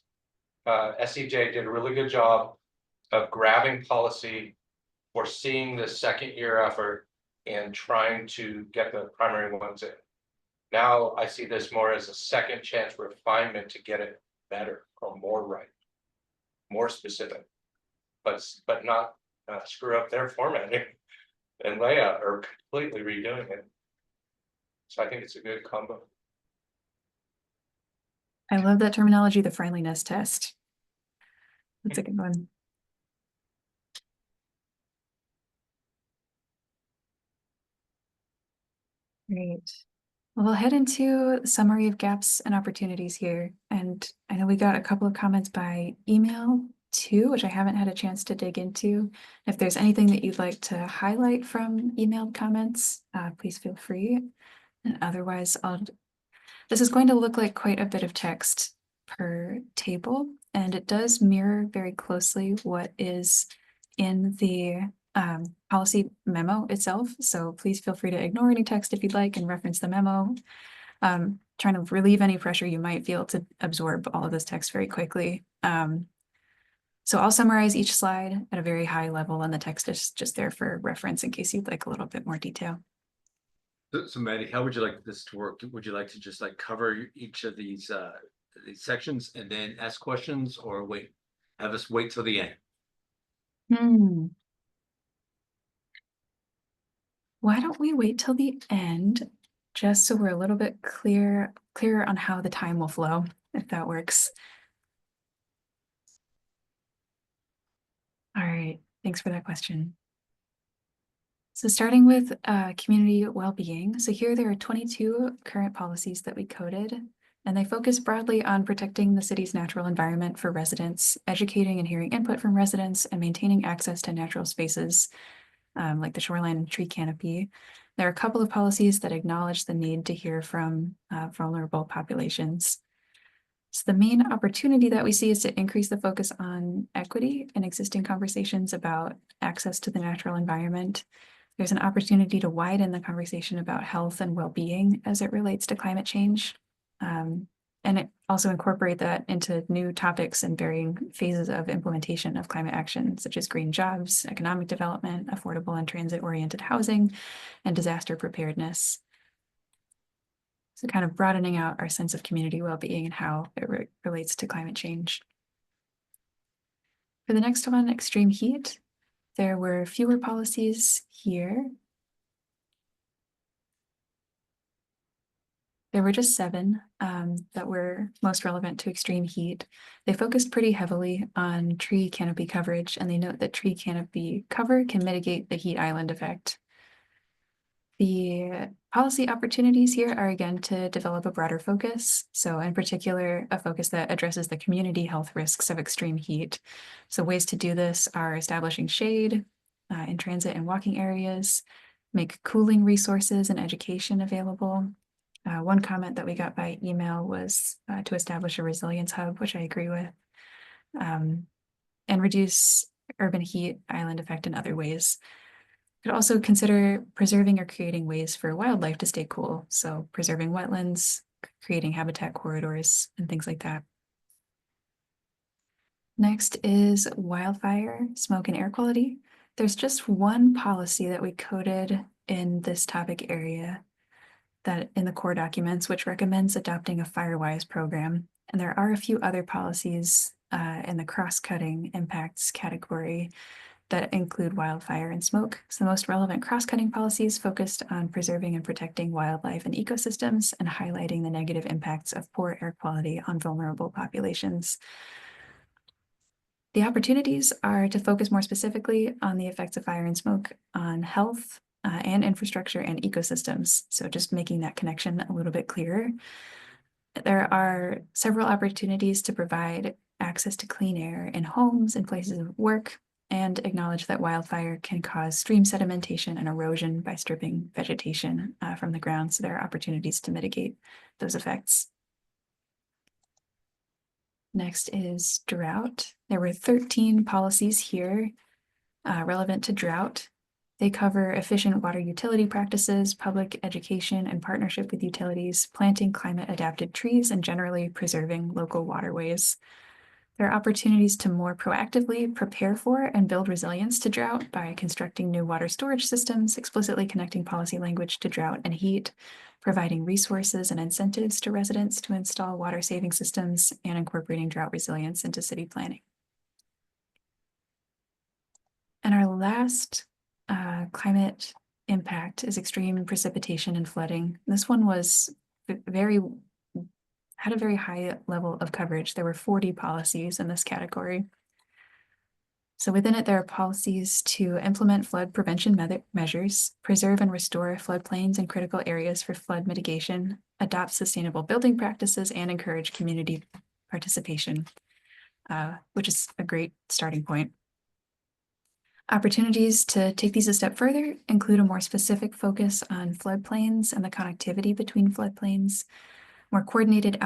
SCJ did a really good job of grabbing policy, foreseeing the 2nd-year effort, and trying to get the primary ones in. Now I see this more as a second chance refinement to get it better or more right, more specific, but not screw up their formatting and layout or completely redoing it. So I think it's a good combo. I love that terminology, the friendliness test. That's a good one. Great. Well, we'll head into the summary of gaps and opportunities here. And I know we got a couple of comments by email too, which I haven't had a chance to dig into. If there's anything that you'd like to highlight from emailed comments, please feel free. And otherwise, this is going to look like quite a bit of text per table, and it does mirror very closely what is in the policy memo itself. So please feel free to ignore any text if you'd like and reference the memo. Trying to relieve any pressure you might feel to absorb all of this text very quickly. So I'll summarize each slide at a very high level, and the text is just there for reference in case you'd like a little bit more detail. So Maddie, how would you like this to work? Would you like to just like cover each of these sections and then ask questions, or have us wait till the end? Why don't we wait till the end, just so we're a little bit clearer on how the time will flow, if that works. All right, thanks for that question. So starting with community well-being. So here there are 22 current policies that we coded, and they focus broadly on protecting the city's natural environment for residents, educating and hearing input from residents, and maintaining access to natural spaces like the shoreline tree canopy. There are a couple of policies that acknowledge the need to hear from vulnerable populations. So the main opportunity that we see is to increase the focus on equity in existing conversations about access to the natural environment. There's an opportunity to widen the conversation about health and well-being as it relates to climate change. And it also incorporate that into new topics and varying phases of implementation of climate action, such as green jobs, economic development, affordable and transit-oriented housing, and disaster preparedness. So kind of broadening out our sense of community well-being and how it relates to climate change. For the next one, extreme heat, there were fewer policies here. There were just 7 that were most relevant to extreme heat. They focused pretty heavily on tree canopy coverage, and they note that tree canopy cover can mitigate the heat island effect. The policy opportunities here are again to develop a broader focus. So in particular, a focus that addresses the community health risks of extreme heat. So ways to do this are establishing shade in transit and walking areas, make cooling resources and education available. One comment that we got by email was to establish a resilience hub, which I agree with, and reduce urban heat island effect in other ways. Could also consider preserving or creating ways for wildlife to stay cool. So preserving wetlands, creating habitat corridors, and things like that. Next is wildfire, smoke, and air quality. There's just one policy that we coded in this topic area that in the core documents, which recommends adopting a FireWise program. And there are a few other policies in the cross-cutting impacts category that include wildfire and smoke. So the most relevant cross-cutting policies focused on preserving and protecting wildlife and ecosystems and highlighting the negative impacts of poor air quality on vulnerable populations. The opportunities are to focus more specifically on the effects of fire and smoke on health and infrastructure and ecosystems. So just making that connection a little bit clearer. There are several opportunities to provide access to clean air in homes and places of work, and acknowledge that wildfire can cause stream sedimentation and erosion by stripping vegetation from the ground. So there are opportunities to mitigate those effects. Next is drought. There were 13 policies here relevant to drought. They cover efficient water utility practices, public education and partnership with utilities, planting climate adapted trees, and generally preserving local waterways. There are opportunities to more proactively prepare for and build resilience to drought by constructing new water storage systems, explicitly connecting policy language to drought and heat, providing resources and incentives to residents to install water saving systems, and incorporating drought resilience into city planning. And our last climate impact is extreme precipitation and flooding. This one was had a very high level of coverage. There were 40 policies in this category. So within it, there are policies to implement flood prevention measures, preserve and restore floodplains and critical areas for flood mitigation, adopt sustainable building practices, and encourage community participation, which is a great starting point. Opportunities to take these a step further include a more specific focus on floodplains and the connectivity between floodplains, more coordinated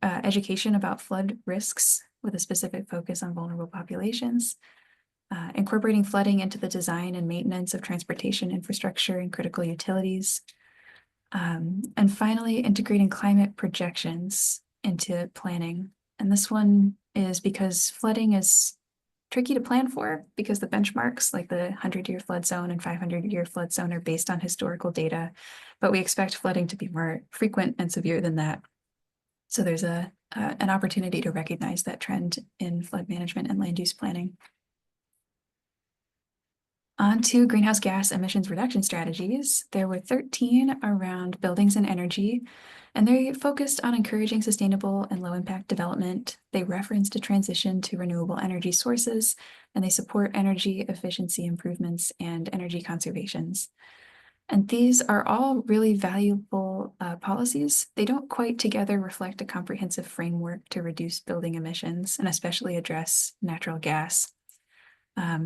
education about flood risks with a specific focus on vulnerable populations, incorporating flooding into the design and maintenance of transportation infrastructure and critical utilities, and finally, integrating climate projections into planning. And this one is because flooding is tricky to plan for because the benchmarks like the 100-year flood zone and 500-year flood zone are based on historical data, but we expect flooding to be more frequent and severe than that. So there's an opportunity to recognize that trend in flood management and land use planning. On to greenhouse gas emissions reduction strategies. There were 13 around buildings and energy, and they focused on encouraging sustainable and low impact development. They referenced a transition to renewable energy sources, and they support energy efficiency improvements and energy conservations. And these are all really valuable policies. They don't quite together reflect a comprehensive framework to reduce building emissions and especially address natural gas.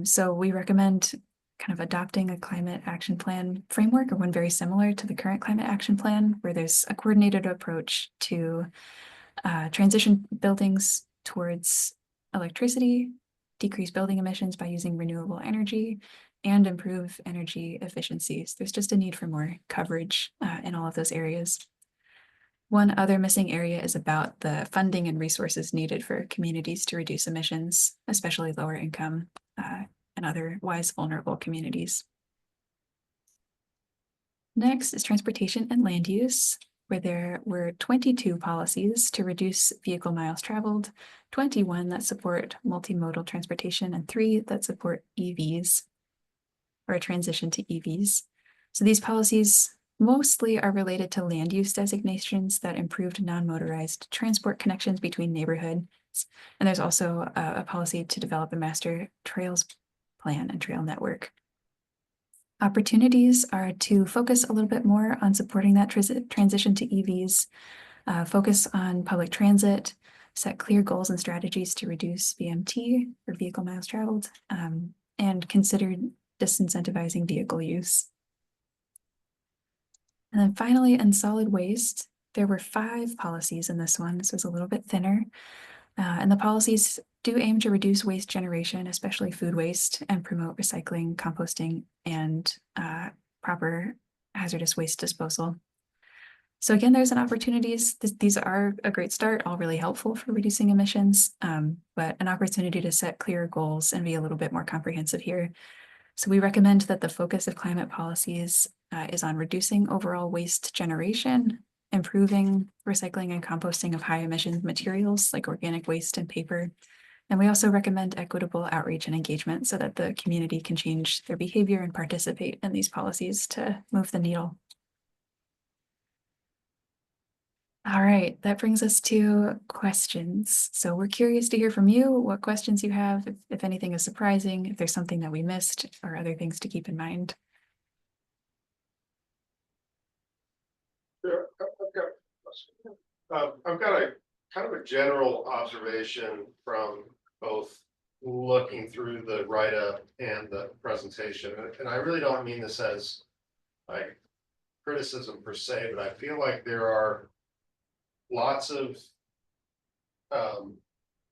So we recommend kind of adopting a climate action plan framework, or one very similar to the current climate action plan, where there's a coordinated approach to transition buildings towards electricity, decrease building emissions by using renewable energy, and improve energy efficiencies. There's just a need for more coverage in all of those areas. One other missing area is about the funding and resources needed for communities to reduce emissions, especially lower income and otherwise vulnerable communities. Next is transportation and land use, where there were 22 policies to reduce vehicle miles traveled, 21 that support multimodal transportation, and 3 that support EVs, or a transition to EVs. So these policies mostly are related to land use designations that improved non-motorized transport connections between neighborhoods. And there's also a policy to develop a master trails plan and trail network. Opportunities are to focus a little bit more on supporting that transition to EVs, focus on public transit, set clear goals and strategies to reduce VMT, or vehicle miles traveled, and consider disincentivizing vehicle use. And then finally, in solid waste, there were 5 policies in this one. This was a little bit thinner. And the policies do aim to reduce waste generation, especially food waste, and promote recycling, composting, and proper hazardous waste disposal. So again, there's an opportunities. These are a great start, all really helpful for reducing emissions, but an opportunity to set clearer goals and be a little bit more comprehensive here. So we recommend that the focus of climate policies is on reducing overall waste generation, improving recycling and composting of high emission materials like organic waste and paper. And we also recommend equitable outreach and engagement so that the community can change their behavior and participate in these policies to move the needle. All right, that brings us to questions. So we're curious to hear from you, what questions you have, if anything is surprising, if there's something that we missed, or other things to keep in mind. Sure, I've got a kind of a general observation from both looking through the write-up and the presentation, and I really don't mean this as like criticism per se, but I feel like there are lots of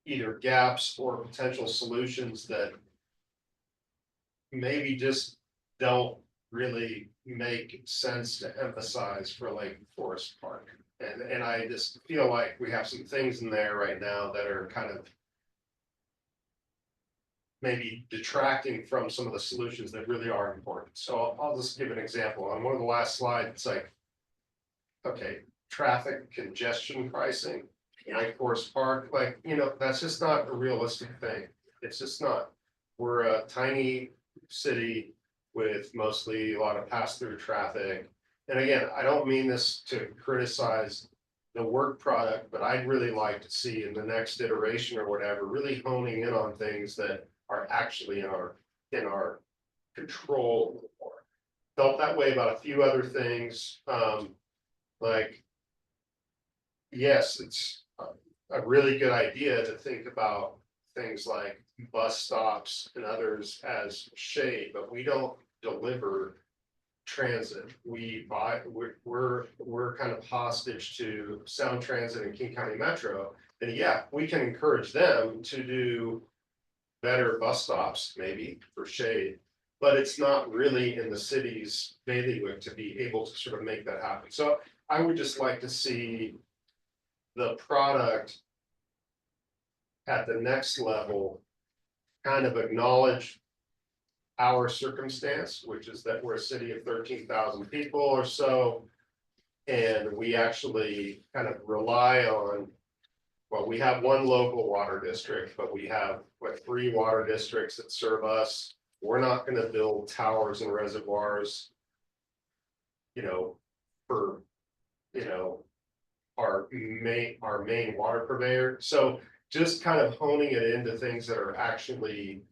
either gaps or potential solutions that maybe just don't really make sense to emphasize for Lake Forest Park. And I just feel like we have some things in there right now that are kind of maybe detracting from some of the solutions that really are important. So I'll just give an example. On one of the last slides, it's like, okay, traffic congestion pricing, Lake Forest Park, like, you know, that's just not a realistic thing. It's just not. We're a tiny city with mostly a lot of pass-through traffic. And again, I don't mean this to criticize the work product, but I'd really like to see in the next iteration or whatever, really honing in on things that are actually in our control. Felt that way about a few other things. Like, yes, it's a really good idea to think about things like bus stops and others as shade, but we don't deliver transit. We're kind of hostage to Sound Transit and King County Metro. And yeah, we can encourage them to do better bus stops, maybe for shade, but it's not really in the city's bailiwick to be able to sort of make that happen. So I would just like to see the product at the next level kind of acknowledge our circumstance, which is that we're a city of 13,000 people or so. And we actually kind of rely on, well, we have one local water district, but we have what 3 water districts that serve us. We're not going to build towers and reservoirs, you know, for, you know, our main water purveyor. So just kind of honing it into things that are actually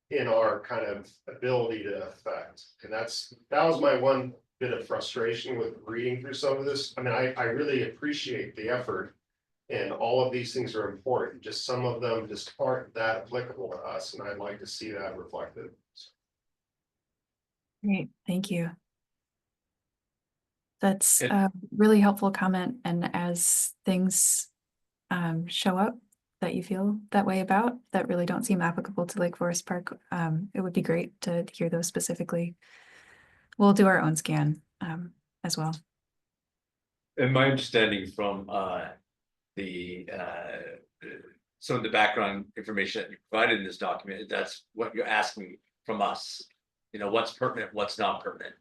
in our kind of ability to affect. And that was my one bit of frustration with reading through some of this. I mean, I really appreciate the effort, and all of these things are important. Just some of them just aren't that applicable to us, and I'd like to see that reflected. Great, thank you. That's It- a really helpful comment, and as things show up that you feel that way about, that really don't seem applicable to Lake Forest Park, it would be great to hear those specifically. We'll do our own scan as well. And my understanding from the some of the background information that you provided in this document, that's what you're asking from us. You know, what's pertinent, what's not pertinent.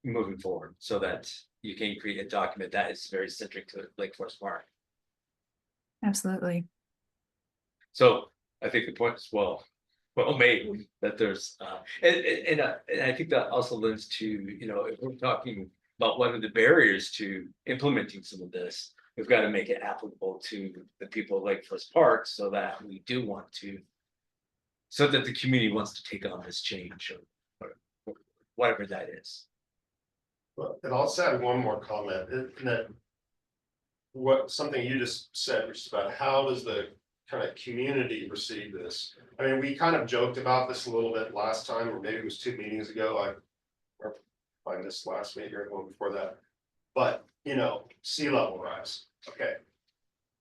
Moving forward, so that you can create a document that is very centric to Lake Forest Park. Absolutely. So I think the point is well made, that there's and I think that also lends to, you know, if we're talking about what are the barriers to implementing some of this, we've got to make it applicable to the people of Lake Forest Park, so that we do want to, so that the community wants to take on this change, or whatever that is. Well, and I'll just add one more comment, that what, something you just said, which is about how does the kind of community receive this? I mean, we kind of joked about this a little bit last time, or maybe it was 2 meetings ago, or find this last meeting or the one before that. But, you know, sea level rise, okay.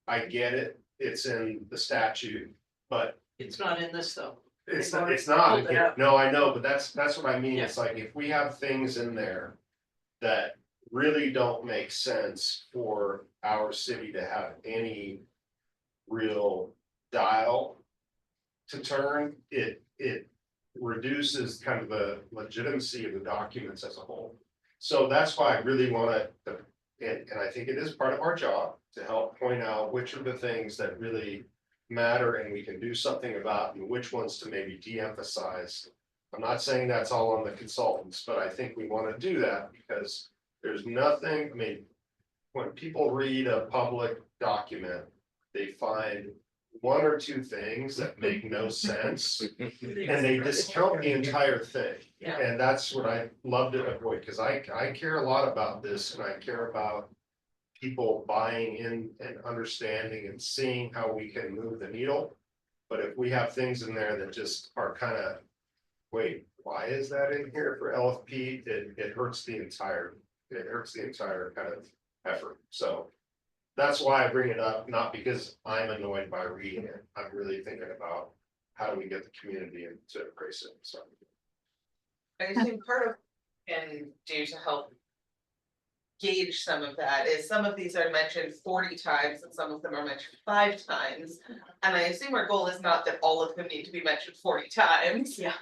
I get it, it's in the statute, but It's not in this though. it's They've already not, pulled it out. no, I know, but that's what I mean, Yeah. it's like, if we have things in there that really don't make sense for our city to have any real dial to turn, it reduces kind of the legitimacy of the documents as a whole. So that's why I really want to, and I think it is part of our job to help point out which are the things that really matter and we can do something about, and which ones to maybe de-emphasize. I'm not saying that's all on the consultants, but I think we want to do that because there's nothing, I mean, when people read a public document, they find 1 or 2 things that make no sense, and they discount the entire thing. Yeah. And that's what I love to avoid, because I care a lot about this, and I care about people buying in and understanding and seeing how we can move the needle. But if we have things in there that just are kind of, wait, why is that in here for LFP? It hurts the entire kind of effort. So that's why I bring it up, not because I'm annoyed by reading it. I'm really thinking about how do we get the community to embrace it, so. I think part of, and do to help gauge some of that, is some of these are mentioned 40 times and some of them are mentioned 5 times. And I assume our goal is not that all of them need to be mentioned 40 times. Yeah.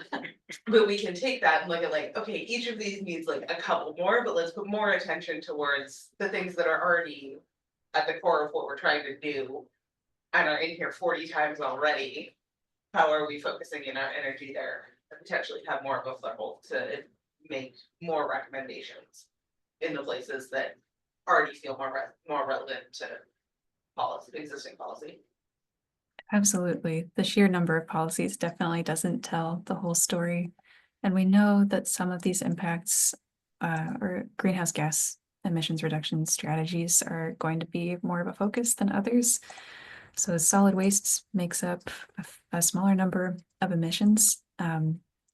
But we can take that and look at like, okay, each of these needs like a couple more, but let's put more attention towards the things that are already at the core of what we're trying to do and are in here 40 times already. How are we focusing in our energy there and potentially have more of a foothold to make more recommendations in the places that already feel more relevant to policy, existing policy. Absolutely. The sheer number of policies definitely doesn't tell the whole story. And we know that some of these impacts or greenhouse gas emissions reduction strategies are going to be more of a focus than others. So solid waste makes up a smaller number of emissions.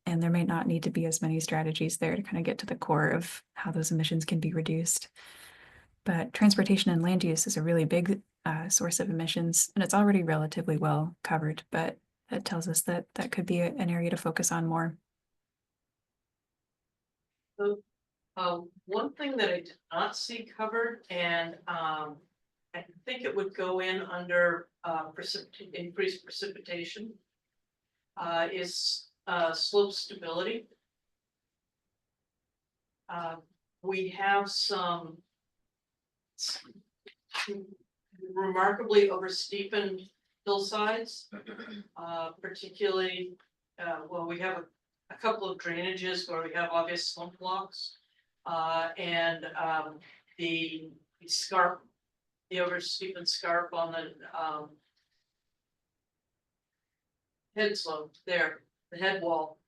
And there may not need to be as many strategies there to kind of get to the core of how those emissions can be reduced. But transportation and land use is a really big source of emissions, and it's already relatively well covered, but that tells us that that could be an area to focus on more. So, one thing that I did not see covered, and I think it would go in under increased precipitation, is slope stability. We have some remarkably oversteepened hillsides, particularly, well, we have a couple of drainages where we have obvious slump blocks. And the scarp, the oversteepened scarp on the head slope there, the head wall.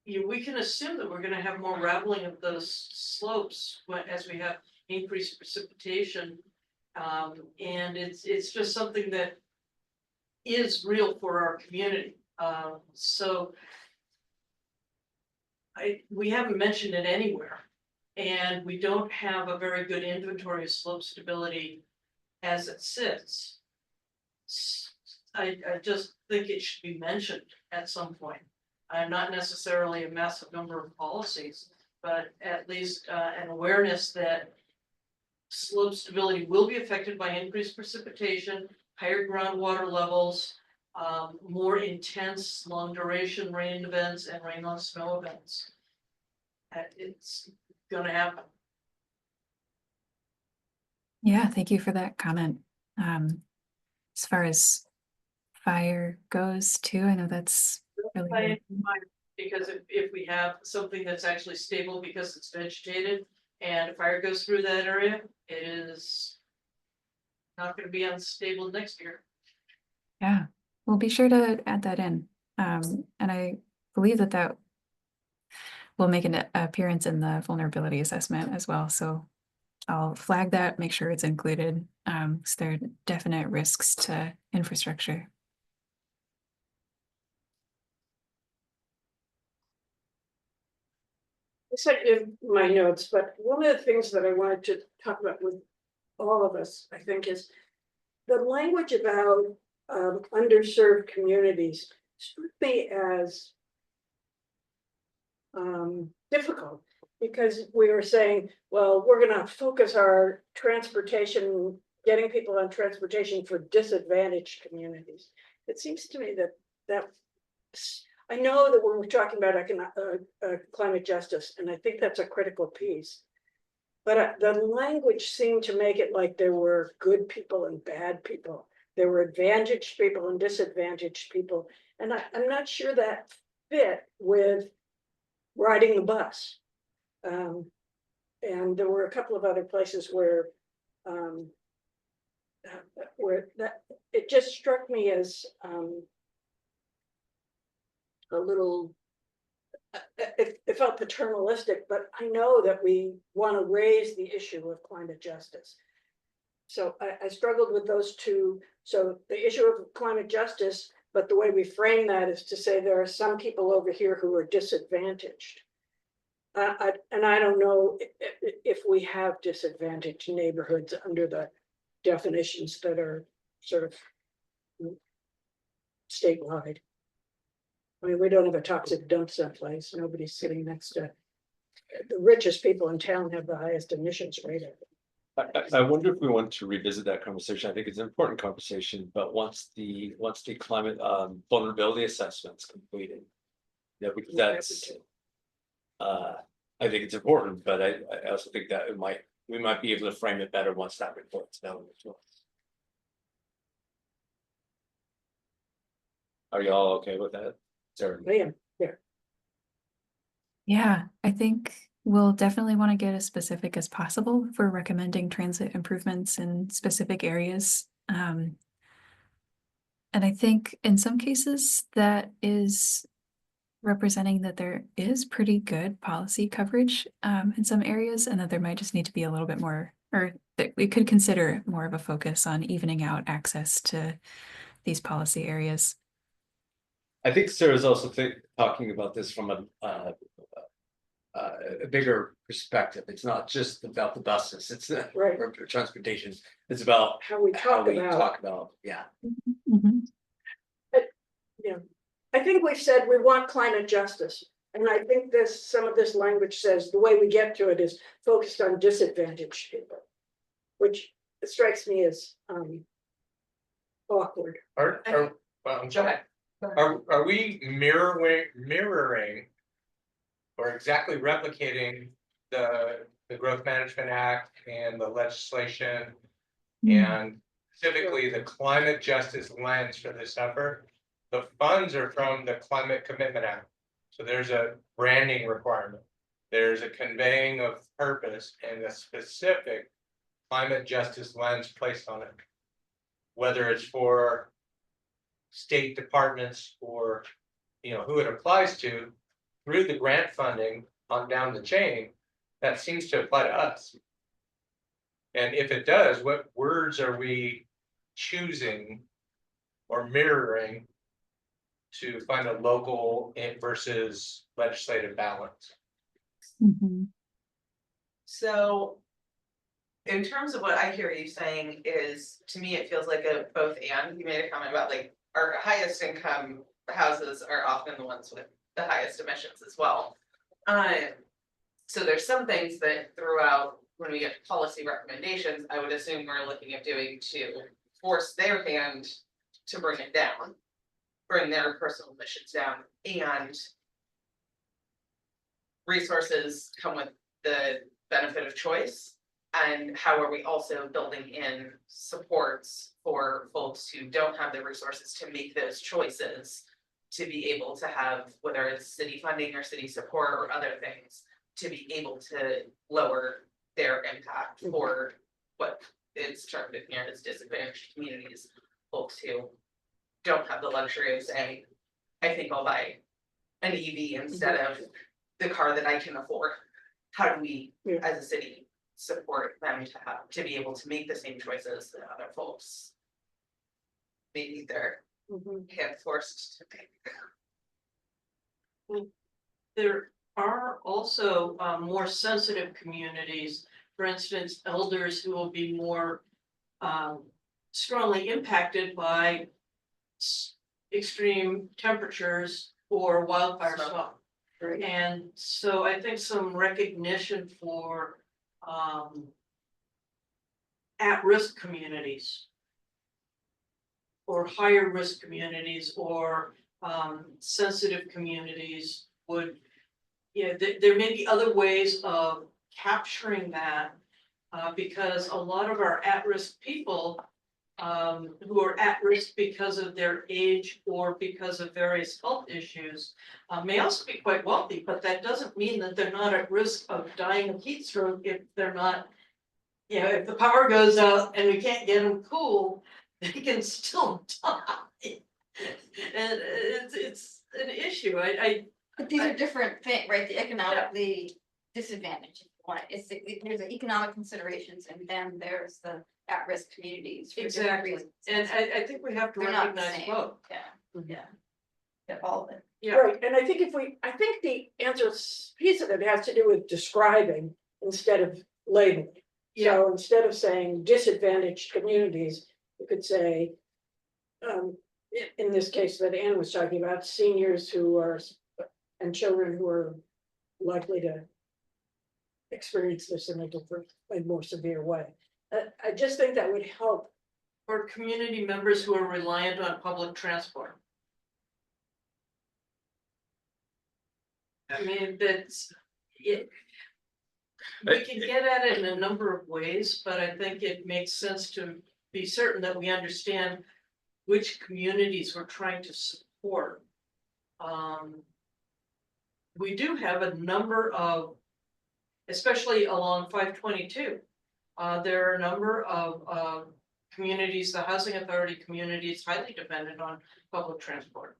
We can assume that we're gonna have more rattling of those slopes as we have increased precipitation. And it's just something that is real for our community. So we haven't mentioned it anywhere. And we don't have a very good inventory of slope stability as it sits. I just think it should be mentioned at some point. Not necessarily a massive number of policies, but at least an awareness that slope stability will be affected by increased precipitation, higher groundwater levels, more intense, long duration rain events and rain on snow events. It's gonna happen. Yeah, thank you for that comment. As far as fire goes too, I know that's really good. Because if we have something that's actually stable because it's vegetated and a fire goes through that area, it is not gonna be unstable next year. Yeah, we'll be sure to add that in. And I believe that that will make an appearance in the vulnerability assessment as well. So I'll flag that, make sure it's included, because there are definite risks to infrastructure. I said in my notes, but one of the things that I wanted to talk about with all of us, I think, is the language about underserved communities struck me as difficult, because we were saying, well, we're gonna focus our transportation, getting people on transportation for disadvantaged communities. It seems to me that I know that when we're talking about climate justice, and I think that's a critical piece, but the language seemed to make it like there were good people and bad people. There were advantaged people and disadvantaged people. And I'm not sure that fit with riding the bus. And there were a couple of other places where that it just struck me as a little, it felt paternalistic, but I know that we want to raise the issue of climate justice. So I struggled with those two. So the issue of climate justice, but the way we frame that is to say there are some people over here who are disadvantaged. And I don't know if we have disadvantaged neighborhoods under the definitions that are sort of statewide. I mean, we don't have a toxic dump someplace. Nobody's sitting next to the richest people in town have the highest emissions rate. I wonder if we want to revisit that conversation. I think it's an important conversation, but once the climate vulnerability assessment's completed, that's I think it's important, but I also think that we might be able to frame it better once that report's done as well. Are y'all okay with that? Yeah, I think we'll definitely want to get as specific as possible for recommending transit improvements in specific areas. And I think in some cases that is representing that there is pretty good policy coverage in some areas, and that there might just need to be a little bit more, or that we could consider more of a focus on evening out access to these policy areas. I think Sarah's also talking about this from a bigger perspective. It's not just about the buses, it's Right. or transportation. It's about How we talk about. Yeah. Mhm. Yeah, I think we've said we want climate justice. And I think some of this language says the way we get to it is focused on disadvantaged people, which strikes me as awkward. Are we mirroring or exactly replicating the Growth Management Act and the legislation and specifically the climate justice lens for this effort? The funds are from the Climate Commitment Act. So there's a branding requirement. There's a conveying of purpose and a specific climate justice lens placed on it. Whether it's for state departments or who it applies to through the grant funding on down the chain, that seems to apply to us. And if it does, what words are we choosing or mirroring to find a local versus legislative balance. Mhm. So. In terms of what I hear you saying is, to me, it feels like a both and. You made a comment about like our highest income houses are often the ones with the highest emissions as well. So there's some things that throughout, when we get policy recommendations, I would assume we're looking at doing to force their hand to bring it down. Bring their personal emissions down, and resources come with the benefit of choice. And how are we also building in supports for folks who don't have the resources to make those choices, to be able to have, whether it's city funding or city support or other things, to be able to lower their impact for what is termed in here as disadvantaged communities, folks who don't have the luxury of saying, I think I'll buy an EV instead of the car that I can afford. How do we, as a city, support them to be able to make the same choices that other folks maybe they're hand forced to make? There are also more sensitive communities, for instance, elders who will be more strongly impacted by extreme temperatures or wildfire smoke. Right. And so I think some recognition for at-risk communities or higher risk communities or sensitive communities would, there may be other ways of capturing that because a lot of our at-risk people who are at risk because of their age or because of various health issues may also be quite wealthy, but that doesn't mean that they're not at risk of dying of heat stroke if they're not, if the power goes out and we can't get them cool, they can still die. And it's an issue. But these are different things, right? The economically disadvantaged. There's the economic considerations and then there's the at-risk communities. For different Exactly. reasons. And I think we have to They're not the recognize same. both. Yeah, all of it. Yeah. Right, and I think I think the answer piece of it has to do with describing instead of labeling. So instead of saying disadvantaged communities, you could say, in this case that Anne was talking about, seniors who are, and children who are likely to experience this in a more severe way. I just think that would help. Or community members who are reliant on public transport. I mean, that's it. We can get at it in a number of ways, but I think it makes sense to be certain that we understand which communities we're trying to support. We do have a number of, especially along 522, there are a number of communities, the housing authority communities highly dependent on public transport.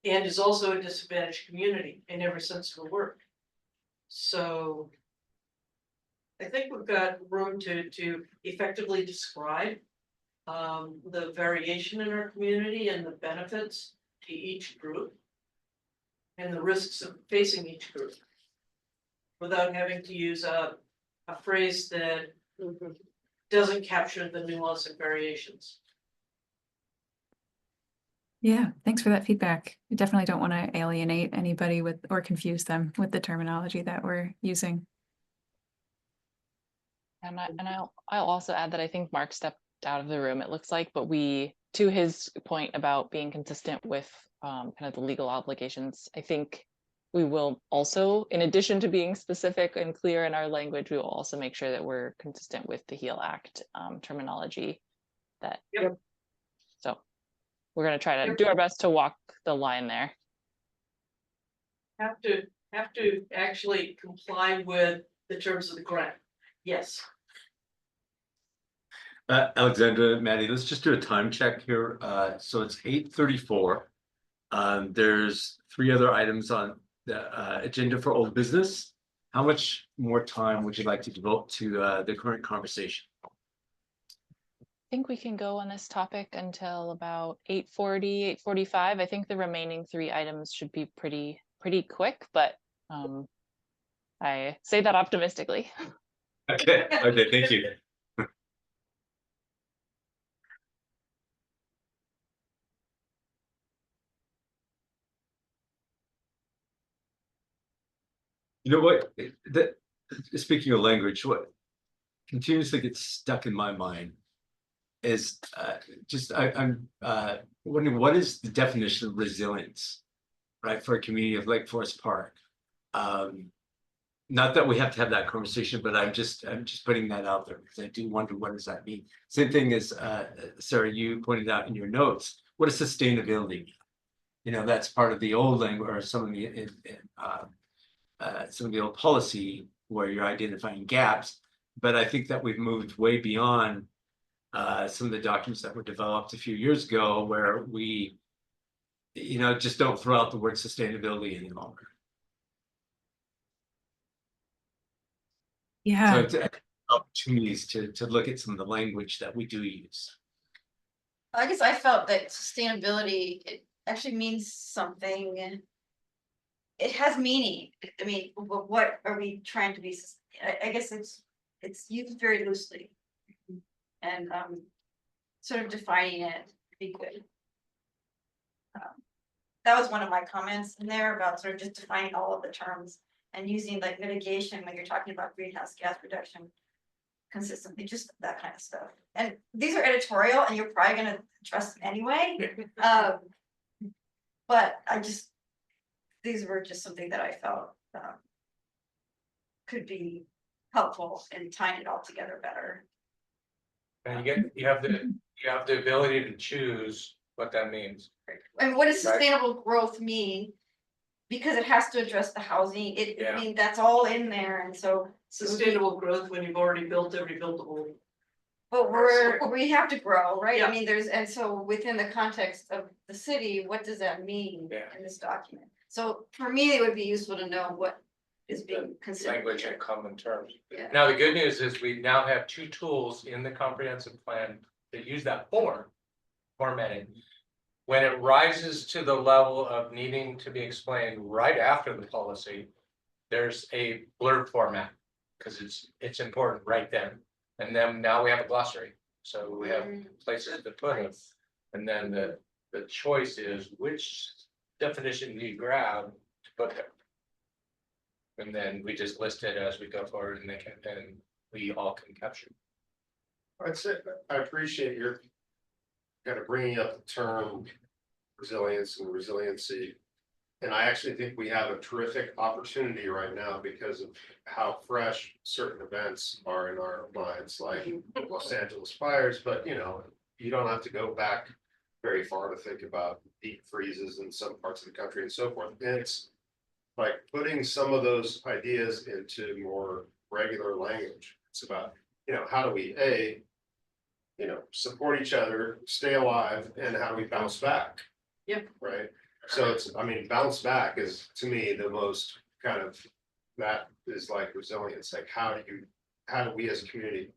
And is also a disadvantaged community in every sense of the word. So I think we've got room to effectively describe the variation in our community and the benefits to each group and the risks of facing each group without having to use a phrase that doesn't capture the nuance and variations. Yeah, thanks for that feedback. I definitely don't want to alienate anybody with or confuse them with the terminology that we're using. And I'll also add that I think Mark stepped out of the room, it looks like, but we, to his point about being consistent with kind of the legal obligations, I think we will also, in addition to being specific and clear in our language, we will also make sure that we're consistent with the HEAL Act terminology. So we're going to try to do our best to walk the line there. Have to actually comply with the terms of the grant. Yes. Alexandra, Maddie, let's just do a time check here. So it's 8:34. There's 3 other items on the agenda for old business. How much more time would you like to devote to the current conversation? think we can go on this topic until about 8:40, 8:45. I think the remaining 3 items should be pretty quick, but I say that optimistically. Okay, okay, thank you. You know what, speaking of language, what continuously gets stuck in my mind is I'm wondering, what is the definition of resilience, right, for a community of Lake Forest Park? Not that we have to have that conversation, but I'm just putting that out there because I do wonder, what does that mean? Same thing as Sarah, you pointed out in your notes, what is sustainability? You know, that's part of the old language, or some of the old policy where you're identifying gaps. But I think that we've moved way beyond some of the documents that were developed a few years ago, where we, you know, just don't throw out the word sustainability any longer. Yeah. So it's opportunities to look at some of the language that we do use. I guess I felt that sustainability, it actually means something. It has meaning. I mean, what are we trying to be? I guess it's used very loosely. And sort of defining it would be good. That was one of my comments in there about sort of just defining all of the terms and using like mitigation when you're talking about greenhouse gas reduction consistently, just that kind of stuff. And these are editorial and you're probably gonna trust them anyway. But these were just something that I felt could be helpful in tying it all together better. And you have the ability to choose what that means. And what does Right. sustainable growth mean? Because it has to address the housing, I Yeah. mean, that's all in there, and so. Sustainable growth when you've already built every buildable. But we have to grow, right? Yeah. I mean, and so within the context of the city, what does that mean Yeah. in this document? So for me, it would be useful to know what is being considered. Language here. and common terms. Yeah. Now, the good news is we now have 2 tools in the comprehensive plan that use that formatting. When it rises to the level of needing to be explained right after the policy, there's a blurb format, because it's important right then. And then now we have a glossary, so we have places to put it. And then the choice is which definition do you grab to put there. And then we just list it as we go forward, and we all can capture. I'd say, I appreciate your kind of bringing up the term resilience and resiliency. And I actually think we have a terrific opportunity right now because of how fresh certain events are in our minds, like Los Angeles fires, but you know, you don't have to go back very far to think about deep freezes in some parts of the country and so forth. And it's like putting some of those ideas into more regular language. It's about, you know, how do we support each other, stay alive, and how do we bounce back? Yep. Right. So bounce back is to me the most kind of, that is like resilience. Like how do we as a community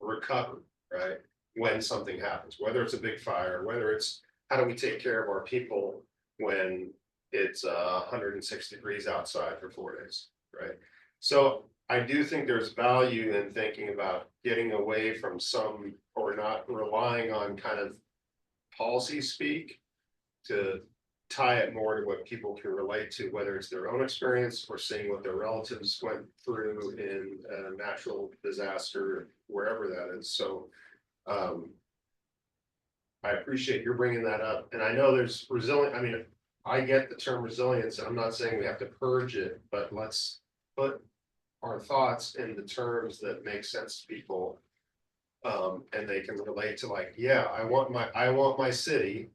recover, right? When something happens, whether it's a big fire, whether it's how do we take care of our people when it's 106 degrees outside for 4 days, right? So I do think there's value in thinking about getting away from or not relying on kind of policy speak to tie it more to what people can relate to, whether it's their own experience or seeing what their relatives went through in a natural disaster, wherever that is. So I appreciate your bringing that up. And I know there's I get the term resilience, and I'm not saying we have to purge it, but let's put our thoughts in the terms that make sense to people. And they can relate to, like, yeah, I want my city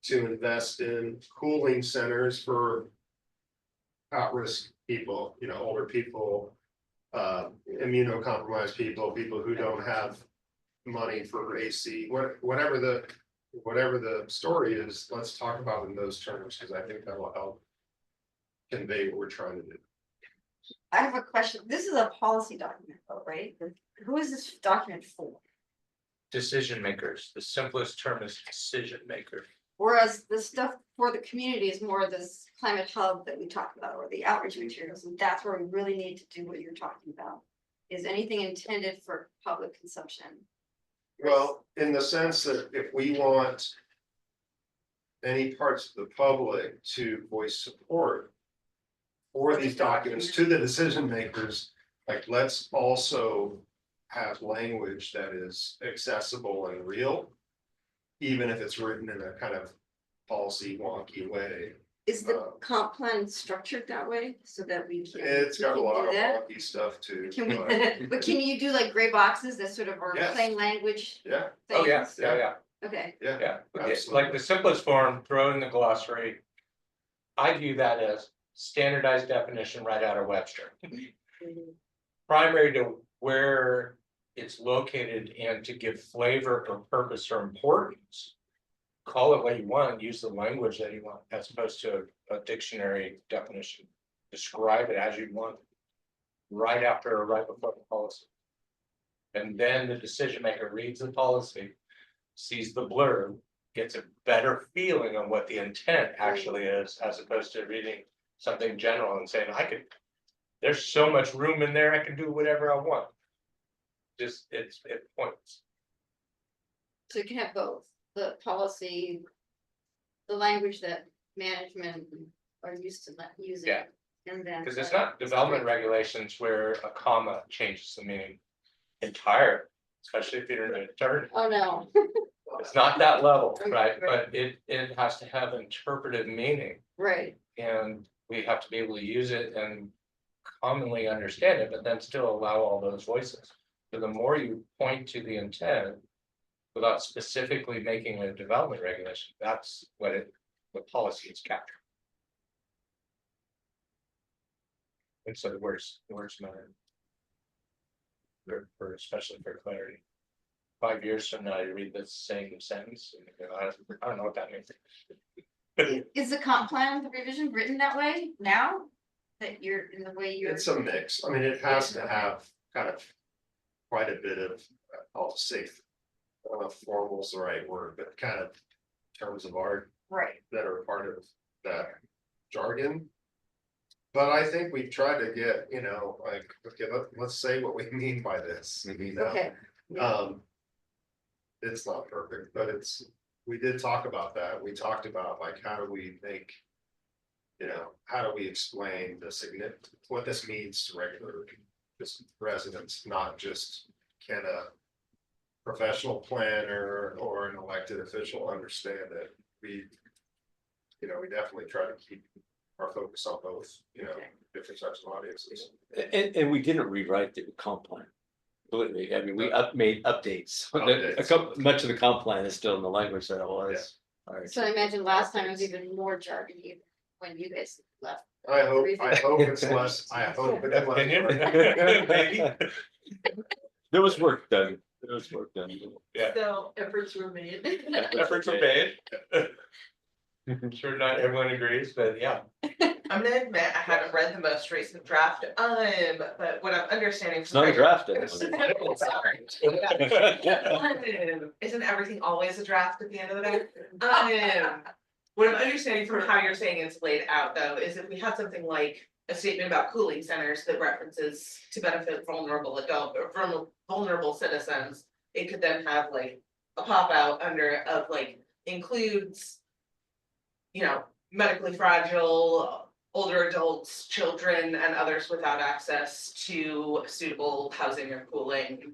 to invest in cooling centers for at-risk people, you know, older people, immunocompromised people who don't have money for AC, whatever the story is. Let's talk about it in those terms, because I think that will help convey what we're trying to do. I have a question. This is a policy document, though, right? Who is this document for? decision makers. The simplest term is decision maker. Whereas the stuff for the community is more this climate hub that we talked about, or the outreach materials, and that's where we really need to do what you're talking about. Is anything intended for public consumption? Well, in the sense that if we want any parts of the public to voice support for these documents to the decision makers, like, let's also have language that is accessible and real, even if it's written in a kind of policy wonky way. Is the comp plan structured that way so that we can? It's got a we can lot do of that? wonky stuff too. Can we, but- but can you do like gray boxes that sort of are Yes. plain language Yeah, Oh, yeah, things? yeah. Okay, yeah. Yeah, okay, Absolutely. like the simplest form, throw in the glossary. I view that as standardized definition right out of Webster. Primary to where it's located and to give flavor or purpose or importance. Call it what you want, use the language that you want, as opposed to a dictionary definition. Describe it as you want. Right after or right before the policy. And then the decision maker reads the policy, sees the blurb, gets a better feeling on what the intent actually is, as opposed to reading something general and saying, I could. There's so much room in there, I can do whatever I want. Just, it points. so you can have both, the policy, the language that management are used to using. Yeah. And then. Because it's not development regulations where a comma changes the meaning entire, especially if you're an attorney. Oh, no. It's not that level, Right, right? right. But it has to have interpretive meaning. Right, And we have to be able to use it and commonly understand it, but then still allow all those voices. So the more you point to the intent without specifically making a development regulation, that's what policy is captured. And so the words matter. For especially for clarity. 5 years from now, you read the same sentence, and you go, I don't know what that means. is the comp plan, the revision written that way now? That you're in the way you're. It's a mix. I mean, it has to have kind of quite a bit of, I'll say, I don't know if formal is the right word, but kind of terms of art Right, that are part of that jargon. But I think we've tried to get, like, okay, let's say what we mean by this. okay. It's not perfect, but we did talk about that. We talked about, like, how do we make, how do we explain what this means to regular just residents, not just can a professional planner or an elected official understand it. We definitely try to keep our focus on both, different types of audiences. And we didn't rewrite the comp plan. Believe me, I mean, we made updates. Much of the comp plan is still in the language that it was. Alright. So I imagine last time it was even more jargony when you guys left. I hope it's less, I hope it's Opinion? less. Maybe. There was work done. Yeah. So efforts were made. Efforts are made. I'm sure not everyone agrees, but yeah. I'm gonna admit, I haven't read the most recent draft, but what I'm understanding. It's not a draft. Sorry. Isn't everything always a draft at the end of the day? What I'm understanding from how you're saying it's laid out, though, is if we have something like a statement about cooling centers that references to benefit vulnerable vulnerable citizens, it could then have like a pop out of like includes, medically fragile, older adults, children, and others without access to suitable housing or cooling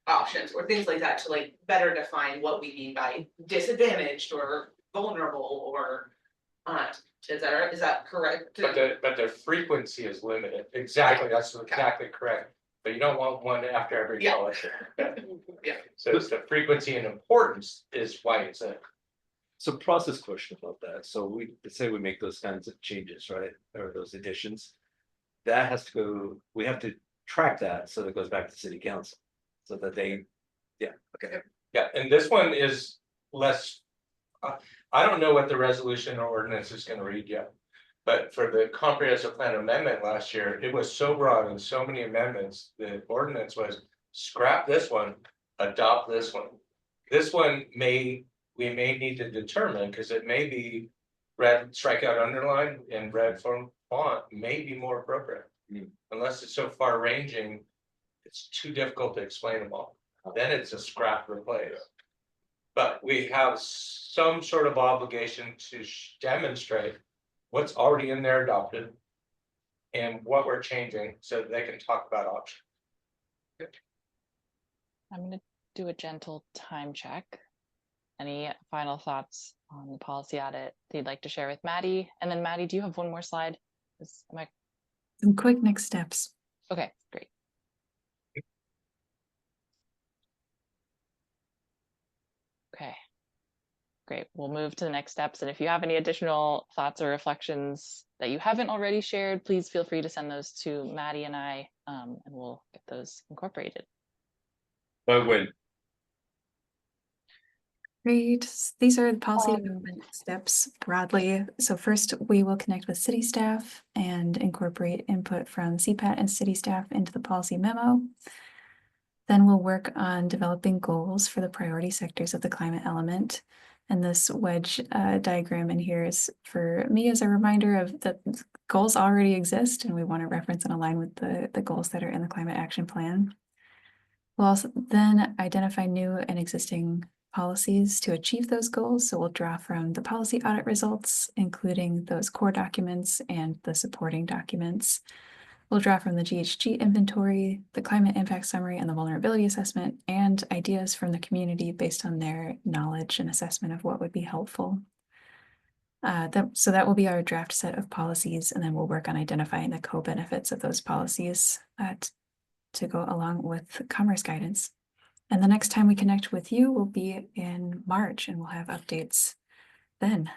options, or things like that, to like better define what we mean by disadvantaged or vulnerable or is that correct? But the frequency is limited. Exactly, that's exactly correct. But you don't want one after every Yeah. policy. Yeah. So it's the frequency and importance is why it's a. So process question about that. So let's say we make those kinds of changes, right? Or those additions. That has to go, we have to track that so that it goes back to city council. So that they, okay. Yeah, and this one is less. I don't know what the resolution or ordinance is gonna read yet. But for the comprehensive plan amendment last year, it was so broad and so many amendments, the ordinance was scrap this one. adopt this one. This one we may need to determine, because it may be red, strikeout, underline, and red font may be more appropriate. Unless it's so far ranging, it's too difficult to explain them all. Then it's a scrap replace. But we have some sort of obligation to demonstrate what's already in there adopted and what we're changing so that they can talk about options. I'm gonna do a gentle time check. Any final thoughts on the policy audit that you'd like to share with Maddie? And then Maddie, do you have one more slide? Am I Some quick next steps. okay? Great. Okay. Great. We'll move to the next steps. And if you have any additional thoughts or reflections that you haven't already shared, please feel free to send those to Maddie and I, and we'll get those incorporated. But when, Great. These are the policy development steps broadly. So first, we will connect with city staff and incorporate input from CPAT and city staff into the policy memo. Then we'll work on developing goals for the priority sectors of the climate element. And this wedge diagram in here is for me as a reminder of that goals already exist and we want to reference and align with the goals that are in the climate action plan. We'll also then identify new and existing policies to achieve those goals. So we'll draw from the policy audit results, including those core documents and the supporting documents. We'll draw from the GHG inventory, the climate impact summary, and the vulnerability assessment, and ideas from the community based on their knowledge and assessment of what would be helpful. So that will be our draft set of policies, and then we'll work on identifying the co-benefits of those policies to go along with commerce guidance. And the next time we connect with you will be in March, and we'll have updates then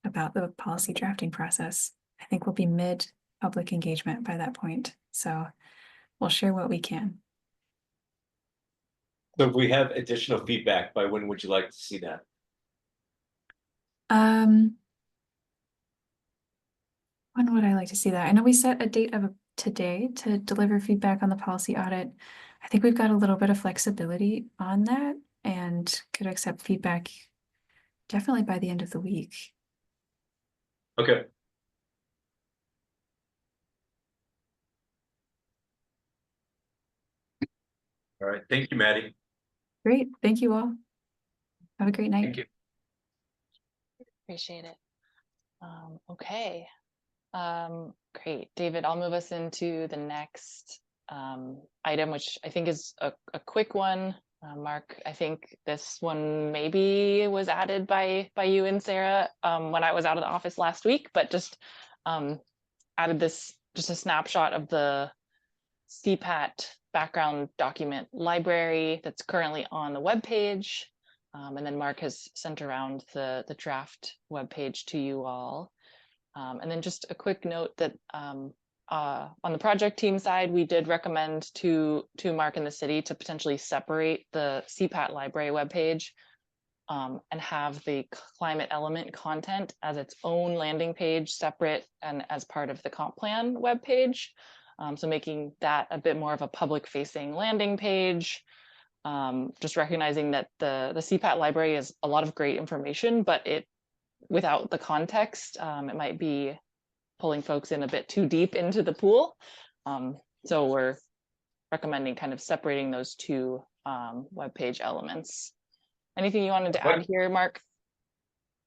about the policy drafting process. I think we'll be mid-public engagement by that point, so we'll share what we can. so if we have additional feedback, by when would you like to see that? When would I like to see that? I know we set a date of today to deliver feedback on the policy audit. I think we've got a little bit of flexibility on that and could accept feedback definitely by the end of the week. Okay. All right, thank you, Maddie. Great, thank you all. Have a great night. Thank you. Appreciate it. Okay. Great. David, I'll move us into the next item, which I think is a quick one. Mark, I think this one maybe was added by you and Sarah when I was out of the office last week, but just added this, just a snapshot of the CPAT background document library that's currently on the webpage. And then Mark has sent around the draft webpage to you all. And then just a quick note that on the project team side, we did recommend to Mark and the city to potentially separate the CPAT library webpage and have the climate element content as its own landing page, separate and as part of the comp plan webpage. So making that a bit more of a public facing landing page. Just recognizing that the CPAT library is a lot of great information, but without the context, it might be pulling folks in a bit too deep into the pool. So we're recommending kind of separating those two webpage elements. Anything you wanted to add here, Mark?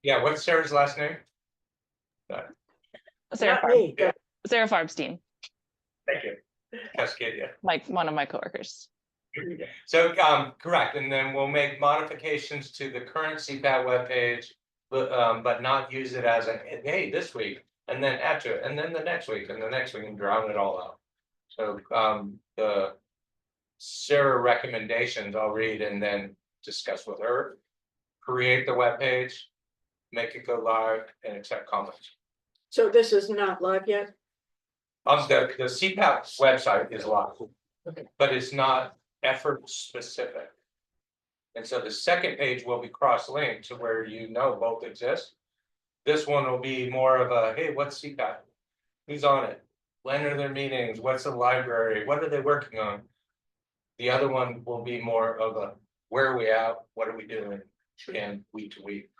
Yeah, what's Sarah's last name? Sarah Not me, but Sarah Farbstein, Thank you. Cascadia. one of my coworkers. So, correct, and then we'll make modifications to the current CPAT webpage, but not use it as a, hey, this week, and then add to it, and then the next week, and the next week, and drown it all out. So, the Sarah recommendations I'll read and then discuss with her, create the webpage, make it go live, and accept comments. so this is not live yet? The CPAP website is live, Okay. but it's not effort specific. And so the second page will be cross-linked to where both exist. This one will be more of a, hey, what's CPAP? Who's on it? When are their meetings? What's the library? What are they working on? The other one will be more of a, where are we at, what are we doing, and week to week.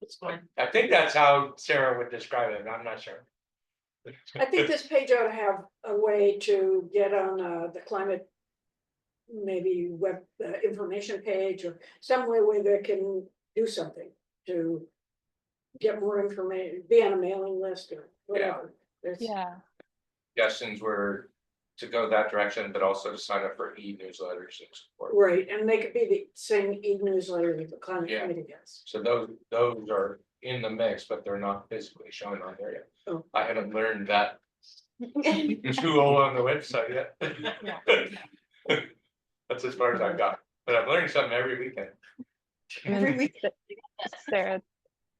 It's fine. I think that's how Sarah would describe it, I'm not sure. I think this page ought to have a way to get on the climate. Maybe web information page or some way where they can do something to. Get more information, be on a mailing list or whatever. There's- Yeah. Suggestions were to go that direction, but also to sign up for e-newsletters and support. Right, and they could be the same e-newsletter that the climate Yeah. committee gets. So those are in the mix, but they're not physically showing on there yet. Oh. I haven't learned that tool on the website yet. That's as far as I've got, but I'm learning something every weekend. Every week.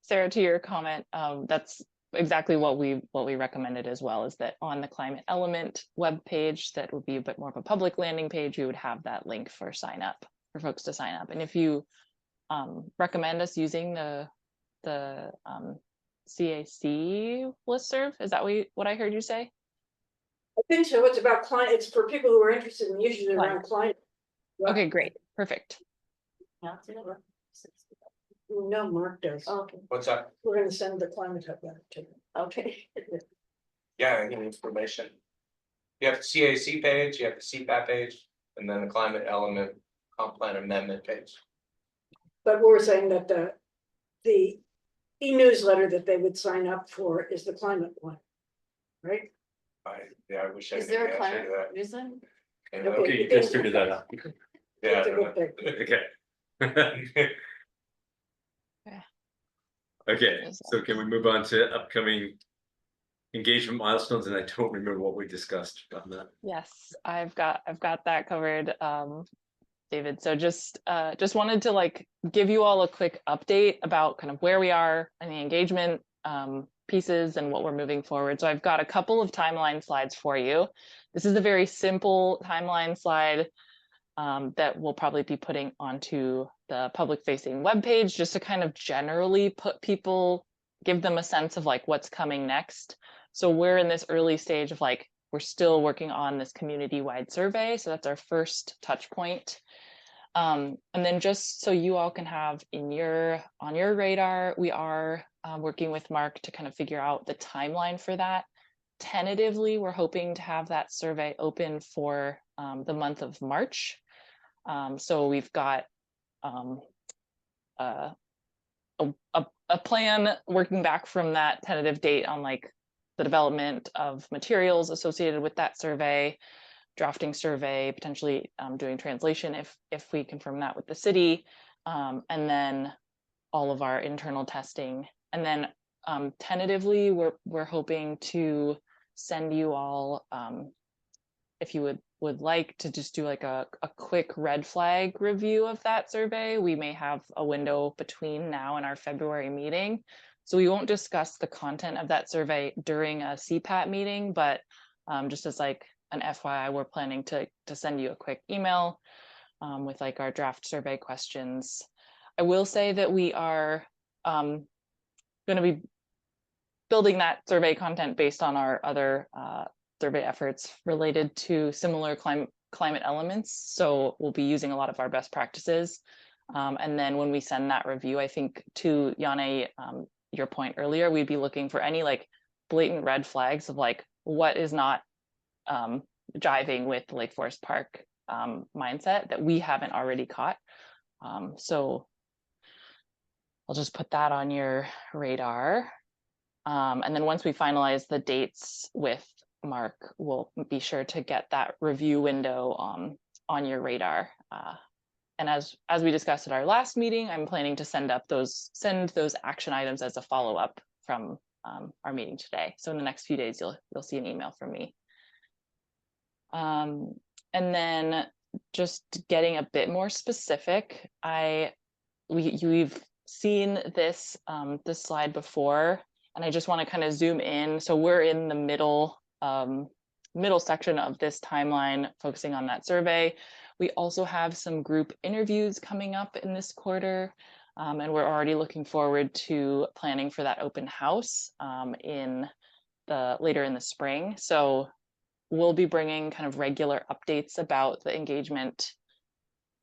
Sarah, to your comment, that's exactly what we recommended as well, is that on the climate element webpage, that would be a bit more of a public landing page, we would have that link for sign up, for folks to sign up. And if you recommend us using the CAC listserv, is that what I heard you say? I think so, it's about client, it's for people who are interested in usually around climate. Okay, great, perfect. No, Mark does. Okay, What's that? We're gonna send the climate hub back to them. okay. Yeah, any information. You have the CAC page, you have the CPAP page, and then the climate element comp plan amendment page. But we're saying that the e-newsletter that they would sign up for is the climate one. Right? I wish I Is knew there the a answer climate to that. reason? Yeah, Okay, you just figured that out. Yeah, I It's a don't good know. thing. Okay. Okay, so can we move on to upcoming engagement milestones? And I don't remember what we discussed on that. Yes, I've got that covered, David. So just wanted to like give you all a quick update about kind of where we are in the engagement pieces and what we're moving forward. So I've got a couple of timeline slides for you. This is a very simple timeline slide that we'll probably be putting onto the public facing webpage, just to kind of generally give them a sense of like what's coming next. So we're in this early stage of like, we're still working on this community-wide survey. So that's our first touch point. And then just so you all can have on your radar, we are working with Mark to kind of figure out the timeline for that. Tentatively, we're hoping to have that survey open for the month of March. So we've got a plan working back from that tentative date on like the development of materials associated with that survey, drafting survey, potentially doing translation if we confirm that with the city, and then all of our internal testing. And then tentatively, we're hoping to send you all, if you would like to just do like a quick red flag review of that survey. We may have a window between now and our February meeting. So we won't discuss the content of that survey during a CPAT meeting, but just as like an FYI, we're planning to send you a quick email with like our draft survey questions. I will say that we are going to be building that survey content based on our other survey efforts related to similar climate elements. So we'll be using a lot of our best practices. And then when we send that review, I think to Yane, your point earlier, we'd be looking for any like blatant red flags of like what is not jiving with the Lake Forest Park mindset that we haven't already caught. So I'll just put that on your radar. And then once we finalize the dates with Mark, we'll be sure to get that review window on your radar. And as we discussed at our last meeting, I'm planning to send those action items as a follow-up from our meeting today. So in the next few days, you'll see an email from me. And then just getting a bit more specific, we've seen this slide before, and I just want to kind of zoom in. So we're in the middle section of this timeline, focusing on that survey. We also have some group interviews coming up in this quarter, and we're already looking forward to planning for that open house later in the spring. So we'll be bringing kind of regular updates about the engagement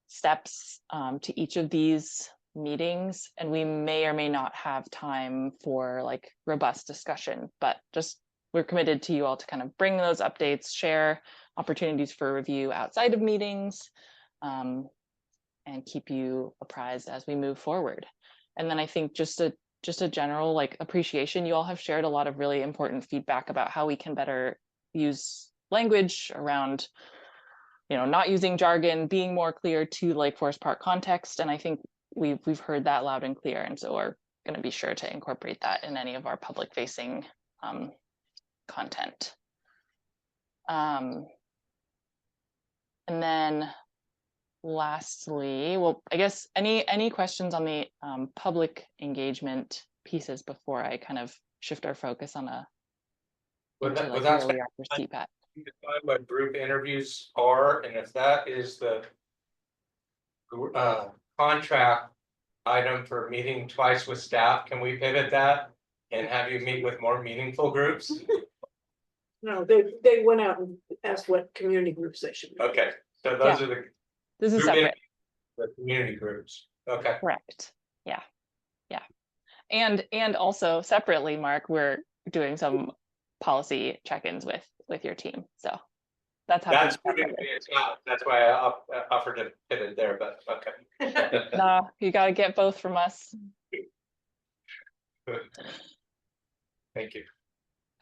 steps to each of these meetings, and we may or may not have time for like robust discussion, but just we're committed to you all to kind of bring those updates, share opportunities for review outside of meetings, and keep you apprised as we move forward. And then I think just a general like appreciation, you all have shared a lot of really important feedback about how we can better use language around, you know, not using jargon, being more clear to Lake Forest Park context. And I think we've heard that loud and clear. And so we're going to be sure to incorporate that in any of our public facing content. And then lastly, well, I guess any questions on the public engagement pieces before I kind of shift our focus on into like where we are for CPAT. Define what group interviews are, and if that is the contract item for meeting twice with staff, can we pivot that and have you meet with more meaningful groups? No, they went out and asked what community groups they should. Okay, so those are the This is group separate. the community groups. Okay. Correct. Yeah. And also separately, Mark, we're doing some policy check-ins with your team. So that's happening. That's why I offered to pivot there, but okay. No, you got to get both from us. Thank you.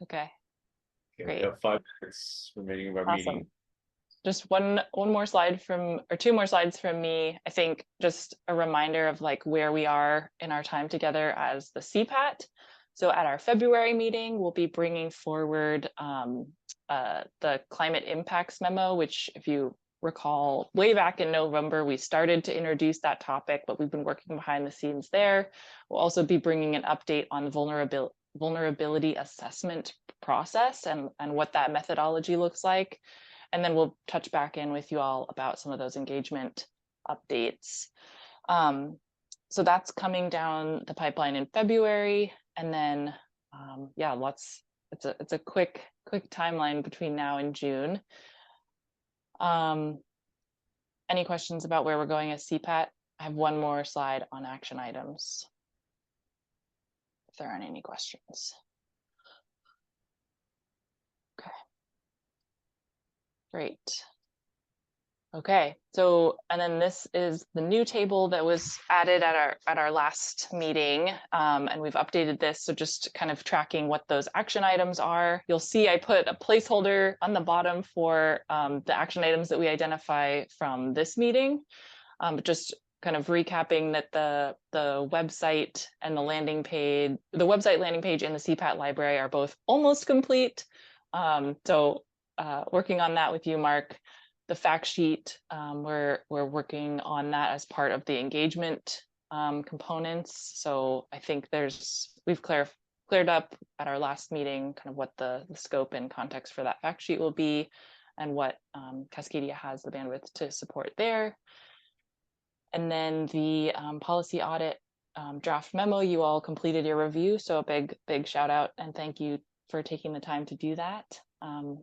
Okay. Okay, Great. we have 5 minutes remaining of our Awesome. meeting. Just one more slide or 2 more slides from me. I think just a reminder of like where we are in our time together as the CPAT. So at our February meeting, we'll be bringing forward the climate impacts memo, which if you recall, way back in November, we started to introduce that topic, but we've been working behind the scenes there. We'll also be bringing an update on vulnerability assessment process and what that methodology looks like. And then we'll touch back in with you all about some of those engagement updates. So that's coming down the pipeline in February. And then, yeah, it's a quick timeline between now and June. Any questions about where we're going as CPAT? I have one more slide on action items, if there aren't any questions. Okay. Great. Okay, so and then this is the new table that was added at our last meeting, and we've updated this. So just kind of tracking what those action items are. You'll see I put a placeholder on the bottom for the action items that we identify from this meeting. But just kind of recapping that the website and the website landing page and the CPAT library are both almost complete. So working on that with you, Mark. The fact sheet, we're working on that as part of the engagement components. So I think we've cleared up at our last meeting kind of what the scope and context for that fact sheet will be and what Cascadia has the bandwidth to support there. And then the policy audit draft memo, you all completed your review. So a big shout out and thank you for taking the time to do that. And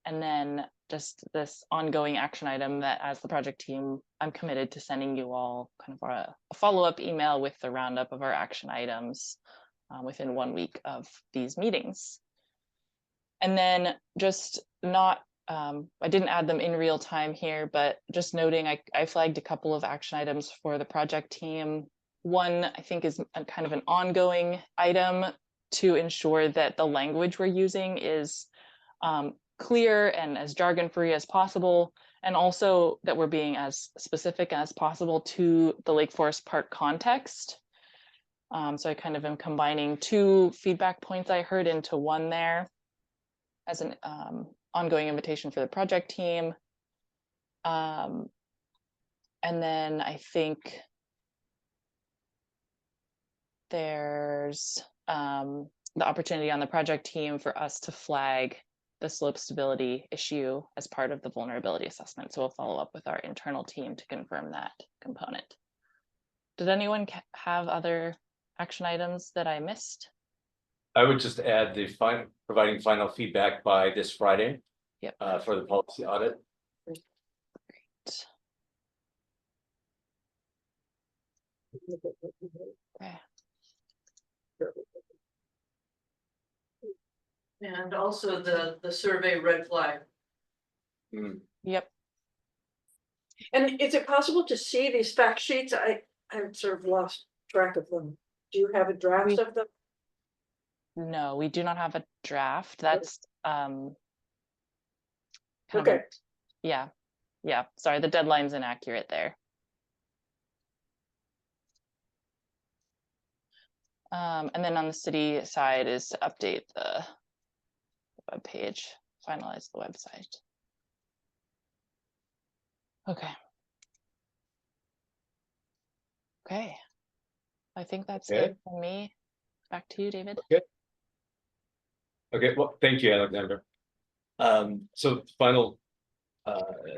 then just this ongoing action item that as the project team, I'm committed to sending you all kind of a follow-up email with the roundup of our action items within 1 week of these meetings. And then just not, I didn't add them in real time here, but just noting I flagged a couple of action items for the project team. One, I think is a kind of an ongoing item to ensure that the language we're using is clear and as jargon-free as possible, and also that we're being as specific as possible to the Lake Forest Park context. So I kind of am combining 2 feedback points I heard into one there as an ongoing invitation for the project team. And then I think there's the opportunity on the project team for us to flag the slope stability issue as part of the vulnerability assessment. So we'll follow up with our internal team to confirm that component. Did anyone have other action items that I missed? I would just add the providing final feedback by this Friday. Yep. For the policy audit. Great. Okay. And also the survey red flag. Yep. And is it possible to see these fact sheets? I've sort of lost track of them. Do you have a draft We- of them? No, we do not have a draft. That's kind of Okay, yeah. Yeah. Sorry, the deadline's inaccurate there. And then on the city side is to update the web page, finalize the website. Okay. Okay. I think that's Okay. it for me. Back to you, David. Okay, well, thank you, Alexander. So final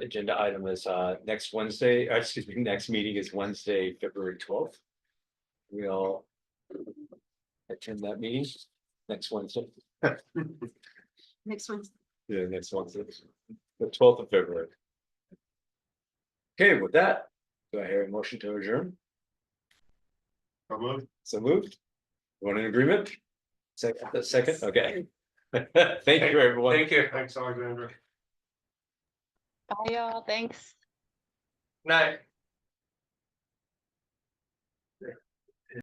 agenda item is next Wednesday, excuse me, next meeting is Wednesday, February 12th. We all attend that meeting next Wednesday. Next one. Yeah, next Wednesday, the 12th of February. Okay, with that, do I hear a motion to adjourn? So moved. Everyone in agreement? Second, okay. Thank you, everyone. Thank you. Thanks, Alexander. Bye, y'all. Thanks. Night.